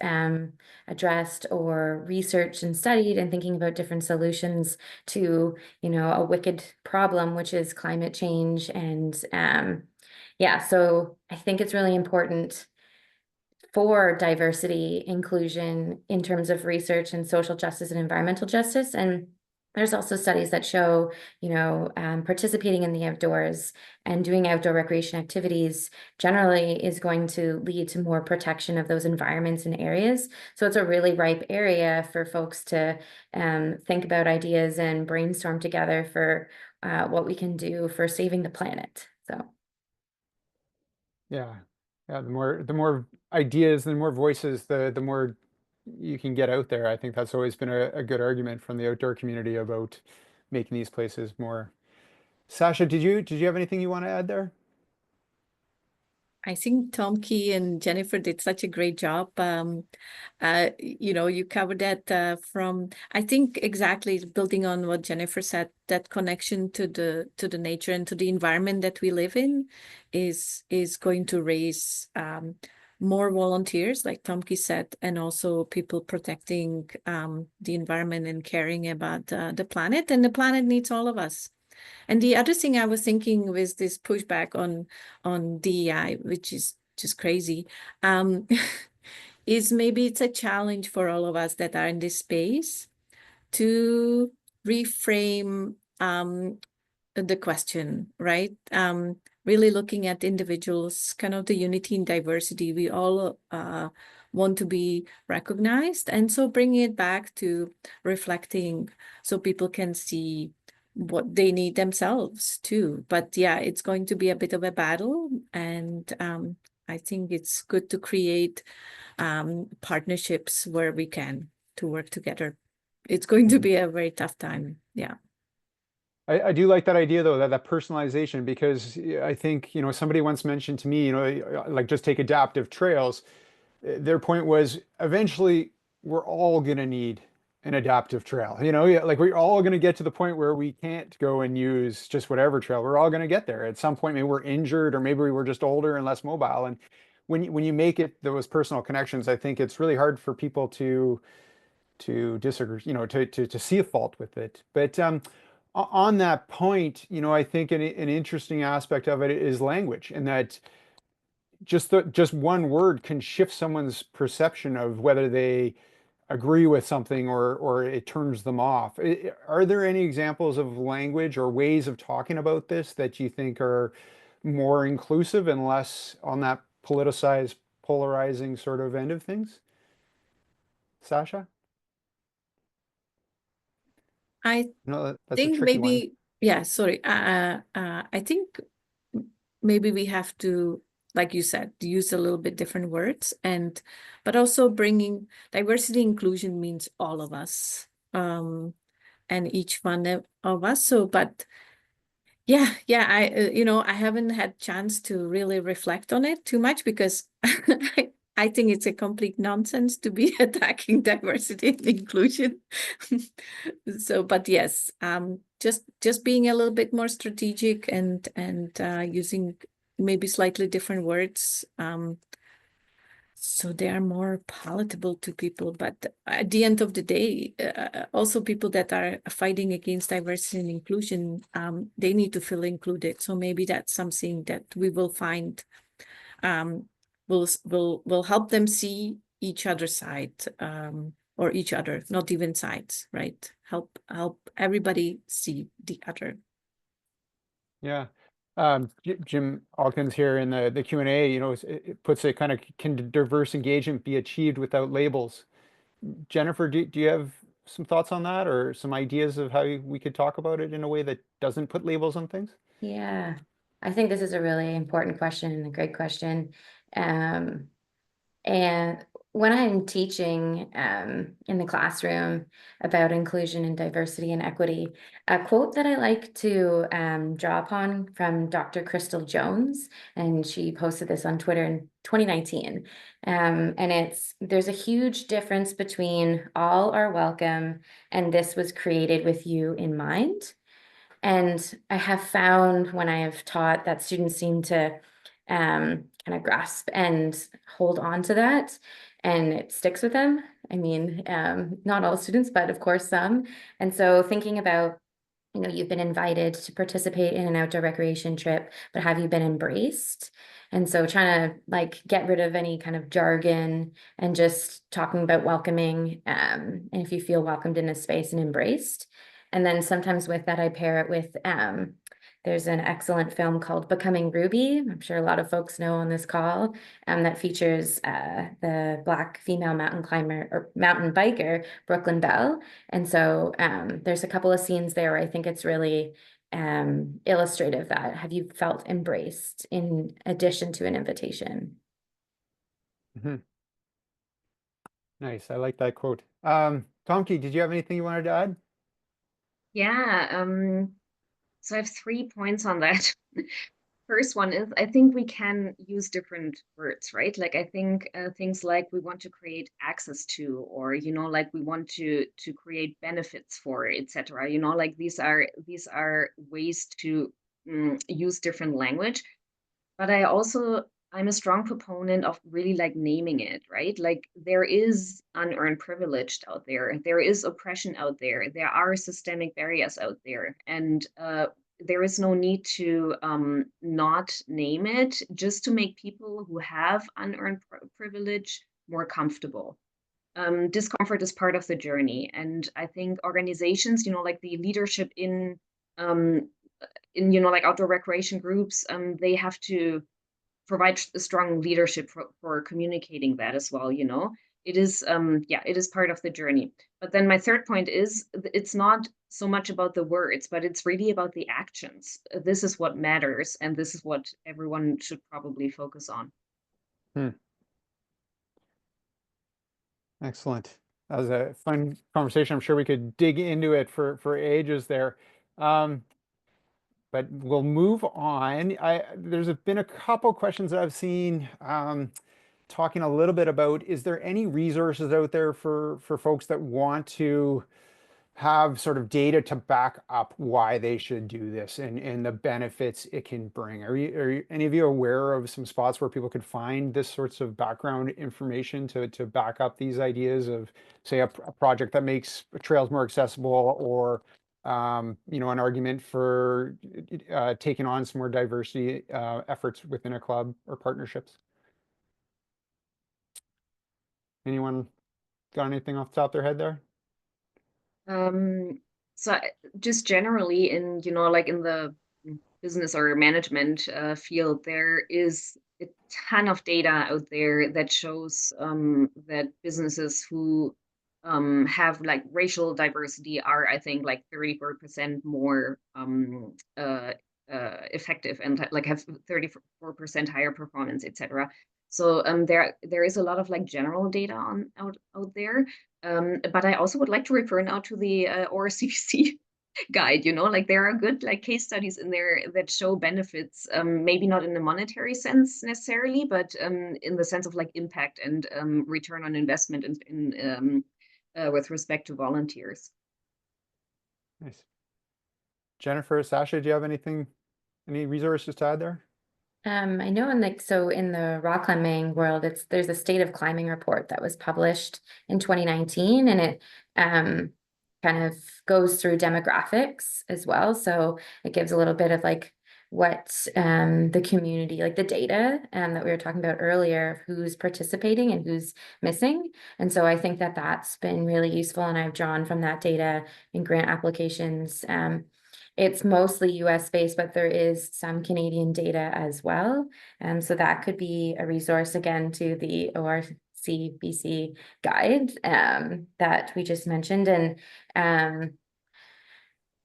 addressed or researched and studied and thinking about different solutions to, a wicked problem, which is climate change. And yeah, so I think it's really important for diversity, inclusion in terms of research and social justice and environmental justice. And there's also studies that show, participating in the outdoors and doing outdoor recreation activities generally is going to lead to more protection of those environments and areas. So it's a really ripe area for folks to think about ideas and brainstorm together for what we can do for saving the planet. So. Yeah. The more ideas, the more voices, the more you can get out there. I think that's always been a good argument from the outdoor community about making these places more. Saša, did you have anything you want to add there? I think Tomke and Jennifer did such a great job. You covered that from, I think, exactly building on what Jennifer said, that connection to the nature and to the environment that we live in is going to raise more volunteers, like Tomke said, and also people protecting the environment and caring about the planet. And the planet needs all of us. And the other thing I was thinking was this pushback on DEI, which is just crazy, is maybe it's a challenge for all of us that are in this space to reframe the question, right? Really looking at individuals, kind of the unity and diversity. We all want to be recognized. And so bringing it back to reflecting so people can see what they need themselves too. But yeah, it's going to be a bit of a battle. And I think it's good to create partnerships where we can to work together. It's going to be a very tough time. Yeah. I do like that idea though, that personalization, because I think, somebody once mentioned to me, like just take adaptive trails. Their point was eventually we're all going to need an adaptive trail. Like we're all going to get to the point where we can't go and use just whatever trail. We're all going to get there at some point. Maybe we're injured or maybe we were just older and less mobile. And when you make it those personal connections, I think it's really hard for people to disagree, to see a fault with it. But on that point, I think an interesting aspect of it is language, and that just one word can shift someone's perception of whether they agree with something or it turns them off. Are there any examples of language or ways of talking about this that you think are more inclusive and less on that politicized, polarizing sort of end of things? Saša? I That's a think tricky one. maybe, yeah, sorry. I think maybe we have to, like you said, use a little bit different words, but also bringing diversity inclusion means all of us, and each one of us. So, but yeah, I haven't had chance to really reflect on it too much because I I think it's a complete nonsense to be attacking diversity and inclusion. So, but yes, just being a little bit more strategic and using maybe slightly different words, so they are more palatable to people. But at the end of the day, also people that are fighting against diversity and inclusion, they need to feel included. So maybe that's something that we will find will help them see each other's side, or each other, not even sides, right? Help everybody see the other. Yeah. Jim Alkins here in the Q&A, you know, it puts a kind of, can diverse engagement be achieved without labels? Jennifer, do you have some thoughts on that, or some ideas of how we could talk about it in a way that doesn't put labels on things? Yeah, I think this is a really important question and a great question. And when I'm teaching in the classroom about inclusion and diversity and equity, a quote that I like to draw upon from Dr. Crystal Jones, and she posted this on Twitter in 2019. And it's, there's a huge difference between all are welcome and this was created with you in mind. And I have found when I have taught that students seem to kind of grasp and hold on to that, and it sticks with them. I mean, not all students, but of course some. And so thinking about, you know, you've been invited to participate in an outdoor recreation trip, but have you been embraced? And so trying to like get rid of any kind of jargon and just talking about welcoming, and if you feel welcomed in a space and embraced. And then sometimes with that, I pair it with, there's an excellent film called Becoming Ruby. I'm sure a lot of folks know on this call, that features the Black female mountain climber or mountain biker, Brooklyn Bell. And so there's a couple of scenes there where I think it's really illustrative that have you felt embraced in addition to an invitation? Mm-hmm. Nice. I like that quote. Tomke, did you have anything you wanted to add? Yeah, so I have 3 points on that. First one is, I think we can use different words, right? Like I think things like we want to create access to, or you know, like we want to create benefits for, etc. You know, like these are ways to use different language. But I'm a strong proponent of really like naming it, right? Like there is unearned privilege out there. There is oppression out there. There are systemic barriers out there. And there is no need to not name it just to make people who have unearned privilege more comfortable. Discomfort is part of the journey. And I think organizations, you know, like the leadership you know, like outdoor recreation groups, they have to provide a strong leadership for communicating that as well. You know, it is yeah, it is part of the journey. But then my third point is, it's not so much about the words, but it's really about the actions. This is what matters, and this is what everyone should probably focus on. Excellent. That was a fun conversation. I'm sure we could dig into it for ages there. But we'll move on. There's been a couple questions that I've seen talking a little bit about, is there any resources out there for folks that want to have sort of data to back up why they should do this and the benefits it can bring? Are any of you aware of some spots where people could find this sorts of background information to back up these ideas of, say, a project that makes trails more accessible, or you know, an argument for taking on some more diversity efforts within a club or partnerships? Anyone got anything off the top of their head there? So just generally in, you know, like in the business or management field, there is a ton of data out there that shows that businesses who have like racial diversity are, I think, like 34% more effective, and like have 34% higher performance, etc. So there is a lot of like general data out there. But I also would like to refer now to the ORCVC guide, like there are good like case studies in there that show benefits, maybe not in the monetary sense necessarily, but in the sense of like impact and return on investment with respect to volunteers. Nice. Jennifer, Sasha, do you have any resources to add there? I know in the rock climbing world, there's a state of climbing report that was published in 2019, and it kind of goes through demographics as well. So it gives a little bit of like what the community, like the data that we were talking about earlier, of who's participating and who's missing. And so I think that that's been really useful, and I've drawn from that data in grant applications. It's mostly US based, but there is some Canadian data as well. So that could be a resource again to the ORCBC guide that we just mentioned. And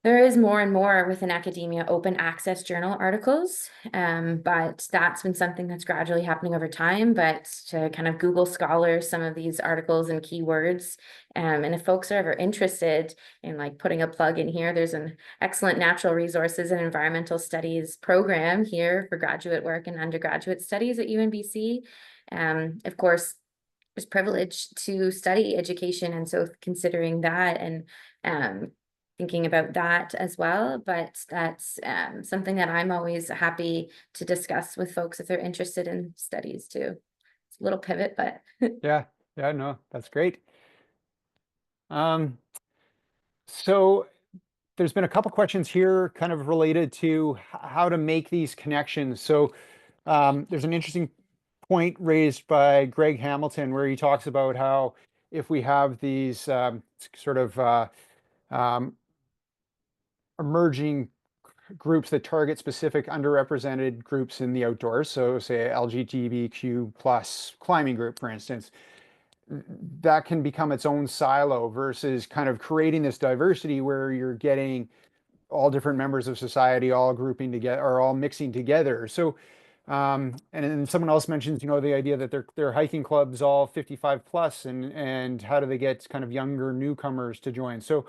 there is more and more within academia open access journal articles, but that's been something that's gradually happening over time. But to kind of Google Scholar some of these articles and keywords, and if folks are ever interested in like putting a plug in here, there's an excellent natural resources and environmental studies program here for graduate work and undergraduate studies at UNBC. Of course, it's privileged to study education, and so considering that and thinking about that as well, but that's something that I'm always happy to discuss with folks if they're interested in studies too. It's a little pivot, but Yeah, no, that's great. So there's been a couple questions here kind of related to how to make these connections. So there's an interesting point raised by Greg Hamilton where he talks about how if we have these sort of emerging groups that target specific underrepresented groups in the outdoors, so say LGBTQ plus climbing group, for instance, that can become its own silo versus kind of creating this diversity where you're getting all different members of society all grouping together or all mixing together. So and then someone else mentions, the idea that they're hiking clubs all 55 plus, and how do they get kind of younger newcomers to join? So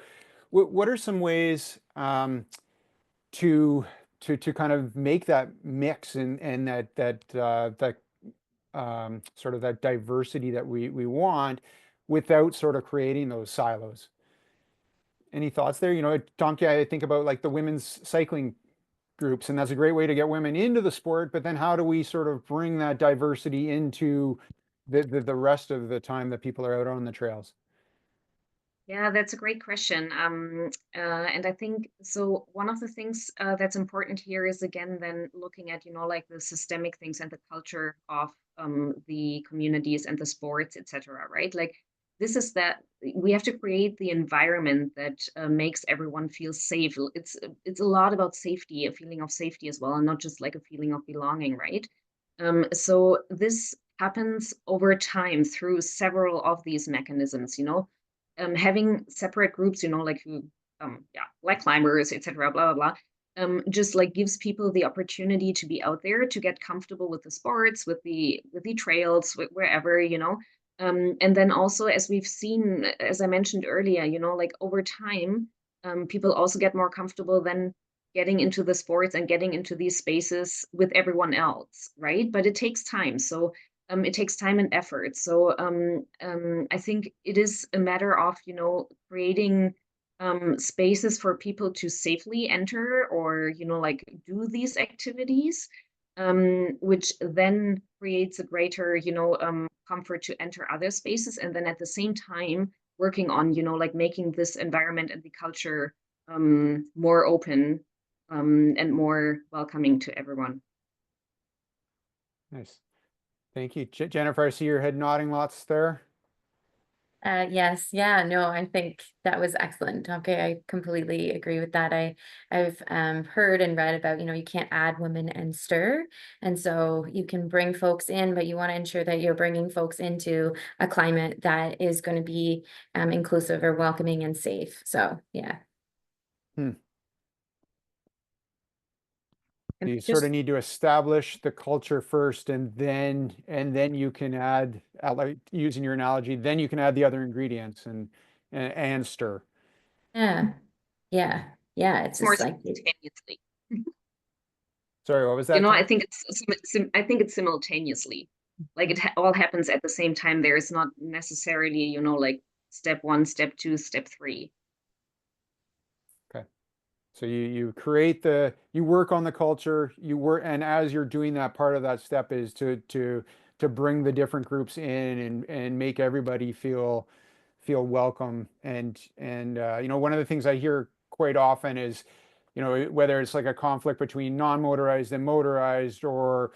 what are some ways to kind of make that mix and that sort of that diversity that we want without sort of creating those silos? Any thoughts there? Tomke, I think about like the women's cycling groups, and that's a great way to get women into the sport, but then how do we sort of bring that diversity into the rest of the time that people are out on the trails? Yeah, that's a great question. And I think so. One of the things that's important here is again then looking at like the systemic things and the culture of the communities and the sports, etc. Right? Like this is that we have to create the environment that makes everyone feel safe. It's a lot about safety, a feeling of safety as well, and not just like a feeling of belonging, right? So this happens over time through several of these mechanisms. Having separate groups, like who, like climbers, etc., blah blah blah, just like gives people the opportunity to be out there, to get comfortable with the sports, with the trails, wherever, and then also, as we've seen, as I mentioned earlier, like over time, people also get more comfortable then getting into the sports and getting into these spaces with everyone else, right? But it takes time. So it takes time and effort. So I think it is a matter of, creating spaces for people to safely enter or, like do these activities, which then creates a greater, comfort to enter other spaces. And then at the same time, working on, like making this environment and the culture more open and more welcoming to everyone. Nice. Thank you. Jennifer, I see your head nodding lots there. yes, yeah, no, I think that was excellent. Okay, I completely agree with that. I've heard and read about, you can't add women and stir, and so you can bring folks in, but you want to ensure that you're bringing folks into a climate that is going to be inclusive or welcoming and safe. So yeah. You sort of need to establish the culture first, and then you can add, like using your analogy, then you can add the other ingredients and stir. Yeah, yeah, it's It's more just like, simultaneously. Sorry, what was that? You know, I Tom? think it's simultaneously. Like it all happens at the same time. There is not necessarily, you know, like step 1, step 2, step 3. Okay. So you create you work on the culture, and as you're doing that, part of that step is to bring the different groups in and make everybody feel welcome. And you know, one of the things I hear quite often is, you know, whether it's like a conflict between non-motorized and motorized, or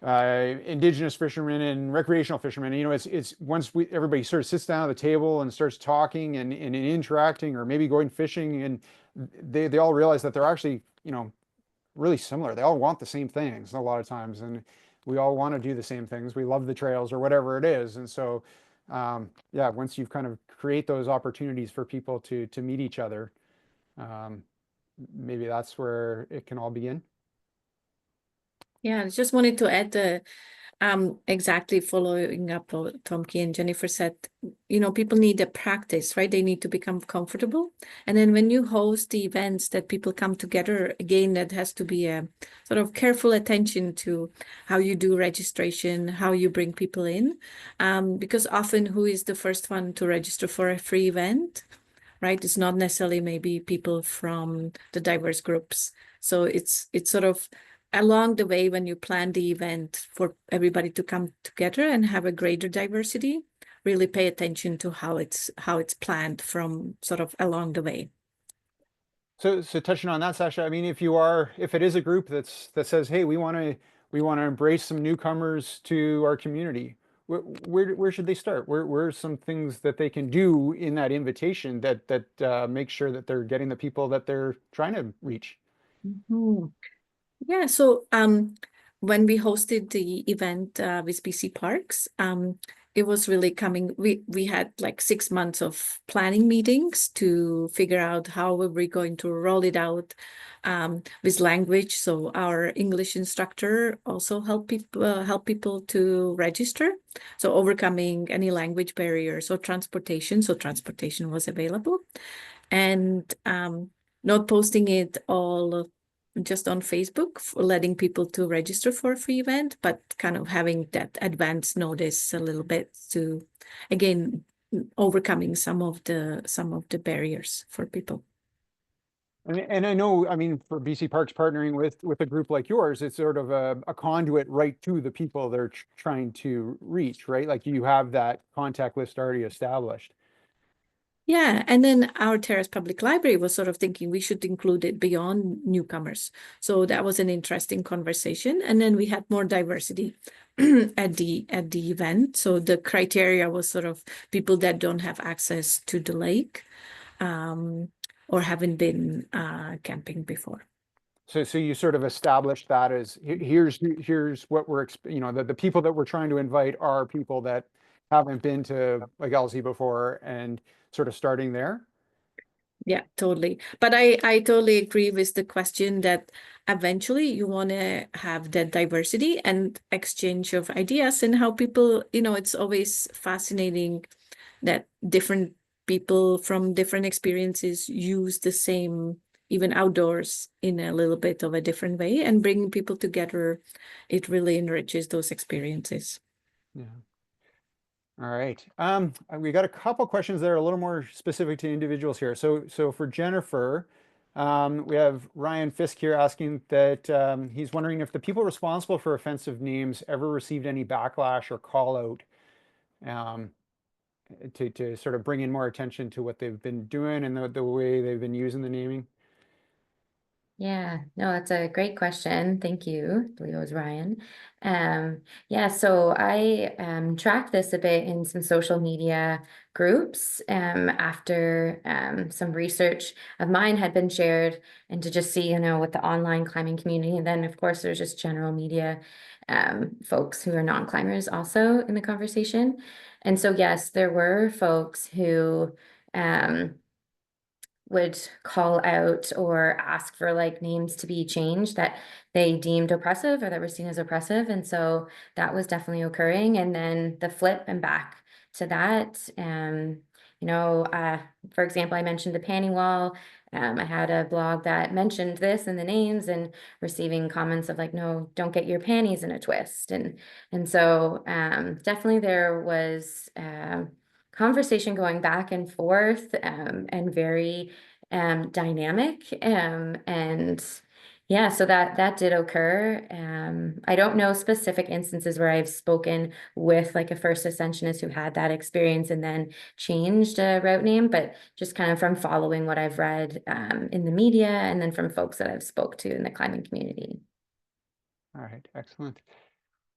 indigenous fishermen and recreational fishermen. You know, it's once everybody sort of sits down at the table and starts talking and interacting, or maybe going fishing, and they all realize that they're actually, you know, really similar. They all want the same things a lot of times, and we all want to do the same things. We love the trails or whatever it is. And so yeah, once you've kind of create those opportunities for people to meet each other, um, maybe that's where it can all begin. Yeah, I just wanted to add exactly following up what Tomke and Jennifer said, you know, people need a practice, right? They need to become comfortable. And then when you host the events that people come together, again, that has to be a sort of careful attention to how you do registration, how you bring people in. Because often who is the first one to register for a free event, right? It's not necessarily maybe people from the diverse groups. So it's sort of along the way when you plan the event for everybody to come together and have a greater diversity, really pay attention to how it's planned from sort of along the way. So touching on that, Saša, I mean, if it is a group that says, hey, we want to embrace some newcomers to our community, where should they start? Where are some things that they can do in that invitation that make sure that they're getting the people that they're trying to reach? Mm-hmm. Yeah, so when we hosted the event with BC Parks, it was really coming. We had like 6 months of planning meetings to figure out how we were going to roll it out with language. So our English instructor also help people to register. So overcoming any language barriers or transportation. So transportation was available, and not posting it all just on Facebook, for letting people to register for a free event, but kind of having that advance notice a little bit to, again, overcoming some of the barriers for people. And I know, I mean, for BC Parks partnering with a group like yours, it's sort of a conduit right to the people they're trying to reach, right? Like you have that contact list already established. Yeah, and then our Terrace Public Library was sort of thinking we should include it beyond newcomers. So that was an interesting conversation. And then we had more diversity at the event. So the criteria was sort of people that don't have access to the lake or haven't been camping before. So you sort of established that as here's what we're, you know, the people that we're trying to invite are people that haven't been to like LZ before, and sort of starting there. Yeah, totally. But I totally agree with the question that eventually you want to have that diversity and exchange of ideas, and how people, you know, it's always fascinating that different people from different experiences use the same, even outdoors, in a little bit of a different way, and bringing people together, it really enriches those experiences. Yeah. All right. We got a couple questions that are a little more specific to individuals here. So for Jennifer, we have Ryan Fisk here asking that he's wondering if the people responsible for offensive names ever received any backlash or call out to sort of bring in more attention to what they've been doing and the way they've been using the naming. yeah, no, that's a great question. Thank you. I believe it was Ryan. Yeah, so I tracked this a bit in some social media groups after some research of mine had been shared, and to just see, you know, what the online climbing community, and then of course there's just general media folks who are non-climbers also in the conversation. And so yes, there were folks who would call out or ask for like names to be changed that they deemed oppressive or that were seen as oppressive. And so that was definitely occurring. And then the flip and back to that. For example, I mentioned the panning wall. I had a blog that mentioned this in the names and receiving comments of like, no, don't get your panties in a twist. And so definitely there was conversation going back and forth and very dynamic. And yeah, so that did occur. I don't know specific instances where I've spoken with like a first ascensionist who had that experience and then changed a route name, but just kind of from following what I've read in the media and then from folks that I've spoke to in the climbing community. All right, excellent.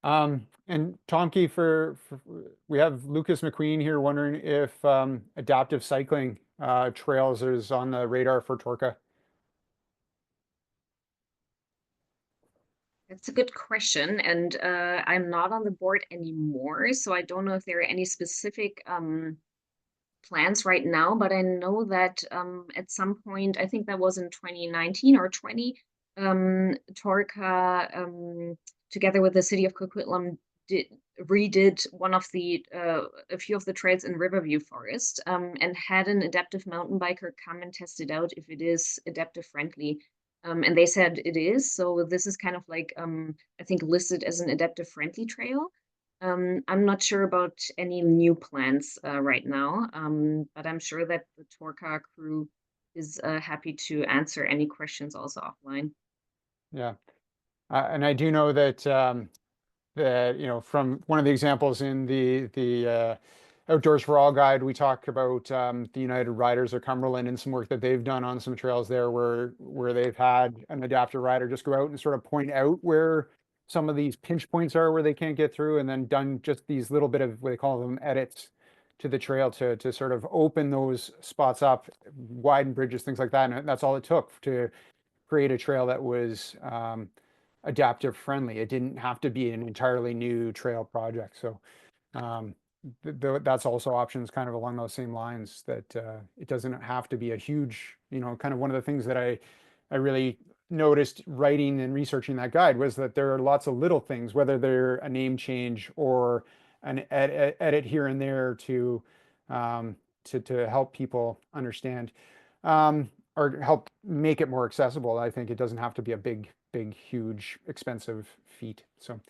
And Tomke, we have Lucas McQueen here wondering if adaptive cycling trails is on the radar for Torca. That's a good question, and I'm not on the board anymore, so I don't know if there are any specific plans right now, but I know that at some point, I think that was in 2019 or 20, Torca, together with the city of Coquitlam, redid a few of the trails in Riverview Forest, and had an adaptive mountain biker come and test it out if it is adaptive friendly. And they said it is, so this is kind of like I think listed as an adaptive friendly trail. I'm not sure about any new plans right now, but I'm sure that the Torca crew is happy to answer any questions also offline. Yeah, and I do know that from one of the examples in the Outdoors for All guide, we talk about the United Riders of Cumberland and some work that they've done on some trails there where they've had an adaptive rider just go out and sort of point out where some of these pinch points are where they can't get through, and then done just these little bit of what they call them edits to the trail to sort of open those spots up, widen bridges, things like that. And that's all it took to create a trail that was adaptive friendly. It didn't have to be an entirely new trail project. So that's also options kind of along those same lines, that it doesn't have to be a huge, kind of one of the things that I really noticed writing and researching that guide was that there are lots of little things, whether they're a name change or an edit here and there to help people understand or help make it more accessible. I think it doesn't have to be a big, huge, expensive feat. So,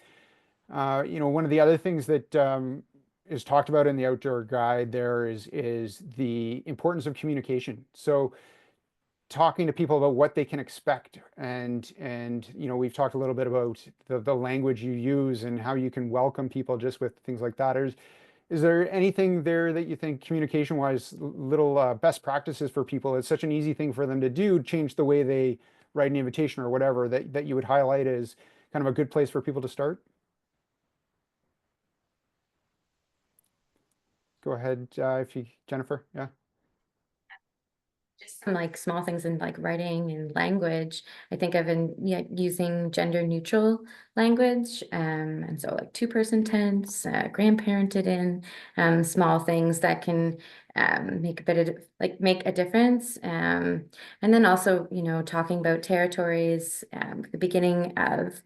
one of the other things that is talked about in the outdoor guide there is the importance of communication. So talking to people about what they can expect, and we've talked a little bit about the language you use and how you can welcome people just with things like that. Is there anything there that you think communication wise, little best practices for people? It's such an easy thing for them to do, change the way they write an invitation or whatever, that you would highlight as kind of a good place for people to start? Go ahead, Jennifer. Yeah. Just some like small things in like writing and language. I think I've been using gender neutral language. And so like two-person tense, grandparented in, small things that can make a bit of make a difference. And then also, talking about territories, the beginning of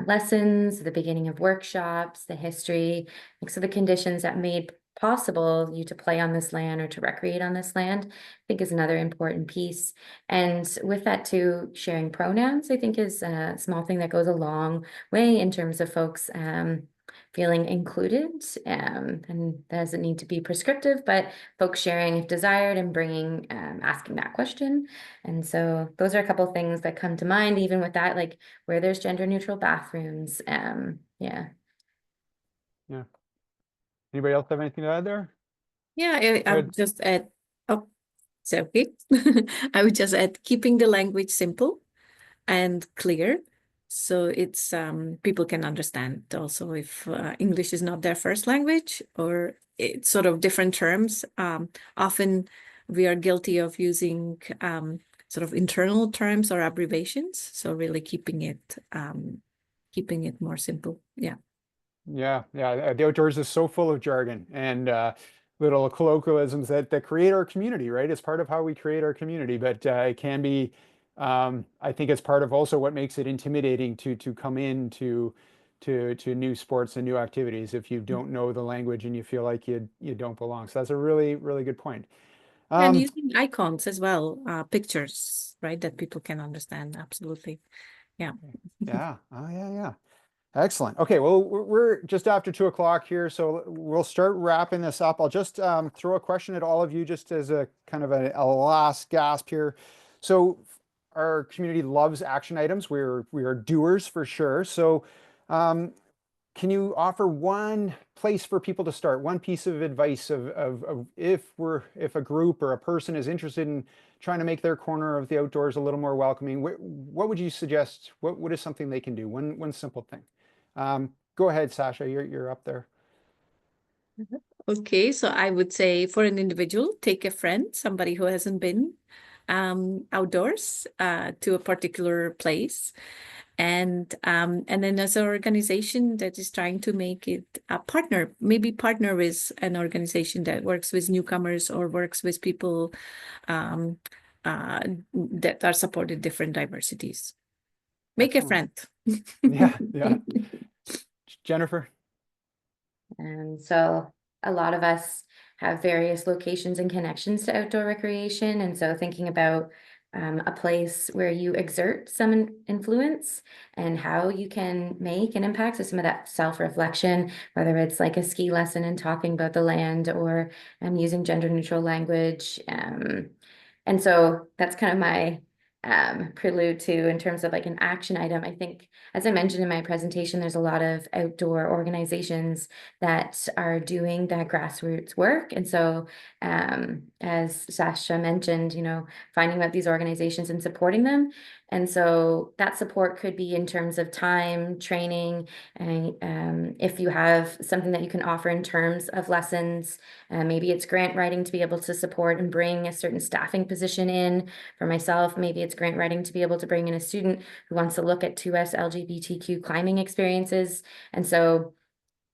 lessons, the beginning of workshops, the history, so the conditions that made possible you to play on this land or to recreate on this land, I think is another important piece. And with that too, sharing pronouns, I think is a small thing that goes a long way in terms of folks feeling included, and doesn't need to be prescriptive, but folks sharing if desired and bringing, asking that question. And so those are a couple things that come to mind, even with that, like where there's gender neutral bathrooms. Yeah. Anybody else have anything to add there? Yeah, I would just add, oh, it's okay. I would just add keeping the language simple and clear. So it's people can understand also if English is not their first language, or it's sort of different terms. Often we are guilty of using sort of internal terms or abbreviations. So really keeping it more simple. Yeah. Yeah. The outdoors is so full of jargon and little colloquialisms that create our community, right? It's part of how we create our community, but it can be, I think it's part of also what makes it intimidating to come in to to new sports and new activities if you don't know the language and you feel like you don't belong. So that's a really, really good point. And using icons as well, pictures, right, that people can understand. Absolutely. Yeah. Yeah. Oh, yeah. Excellent. Okay, well, we're just after 2 o'clock here, so we'll start wrapping this up. I'll just throw a question at all of you just as a kind of a last gasp here. So our community loves action items. We are doers for sure. So can you offer one place for people to start, one piece of advice of if a group or a person is interested in trying to make their corner of the outdoors a little more welcoming, what would you suggest? What is something they can do? One simple thing. Go ahead, Saša, you're up there. Okay, so I would say for an individual, take a friend, somebody who hasn't been outdoors to a particular place. And then as an organization that is trying to make it a partner, maybe partner with an organization that works with newcomers or works with people that are supported different diversities. Make Excellent. a friend. Yeah. Jennifer? And so a lot of us have various locations and connections to outdoor recreation. And so thinking about a place where you exert some influence and how you can make an impact. So some of that self-reflection, whether it's like a ski lesson and talking about the land or using gender neutral language. And so that's kind of my prelude to in terms of like an action item. I think, as I mentioned in my presentation, there's a lot of outdoor organizations that are doing that grassroots work. And so as Saša mentioned, finding out these organizations and supporting them. And so that support could be in terms of time, training, and if you have something that you can offer in terms of lessons, maybe it's grant writing to be able to support and bring a certain staffing position in. For myself, maybe it's grant writing to be able to bring in a student who wants to look at 2S LGBTQ climbing experiences. And so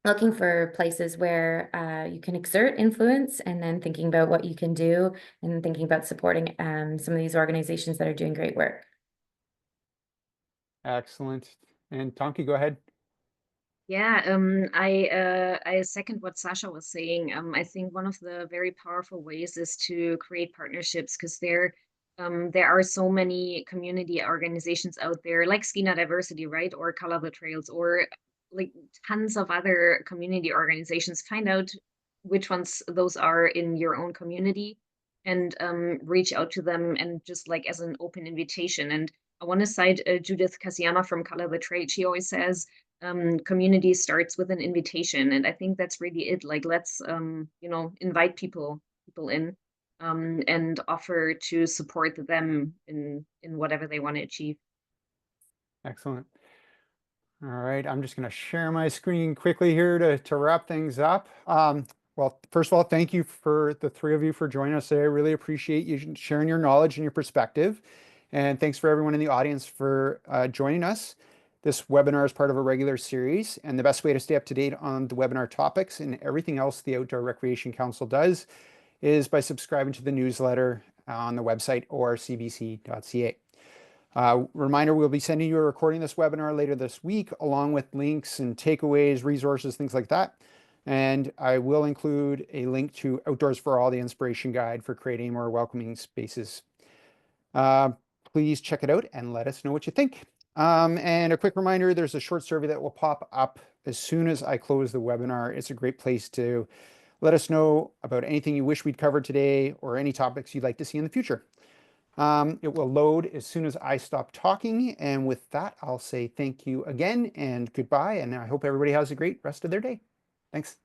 looking for places where you can exert influence and then thinking about what you can do and thinking about supporting some of these organizations that are doing great work. Excellent. And Tonki, go ahead. Yeah, I second what Saša was saying. I think one of the very powerful ways is to create partnerships because there are so many community organizations out there like Skeena Diversity, right? Or Color the Trails, or like tons of other community organizations. Find out which ones those are in your own community and reach out to them and just like as an open invitation. And I want to cite Judith Kasiyama from Color the Trail. She always says, community starts with an invitation. And I think that's really it. Like, let's, invite people in and offer to support them in whatever they want to achieve. Excellent. All right, I'm just going to share my screen quickly here to wrap things up. Well, first of all, thank you for the three of you for joining us today. I really appreciate you sharing your knowledge and your perspective. And thanks for everyone in the audience for joining us. This webinar is part of a regular series, and the best way to stay up to date on the webinar topics and everything else the Outdoor Recreation Council does is by subscribing to the newsletter on the website or cbc.ca. Reminder, we'll be sending you a recording of this webinar later this week, along with links and takeaways, resources, things like that. And I will include a link to Outdoors for All, the inspiration guide for creating more welcoming spaces. Please check it out and let us know what you think. And a quick reminder, there's a short survey that will pop up as soon as I close the webinar. It's a great place to let us know about anything you wish we'd covered today or any topics you'd like to see in the future. It will load as soon as I stop talking. And with that, I'll say thank you again and goodbye. And I hope everybody has a great rest of their day. Thanks.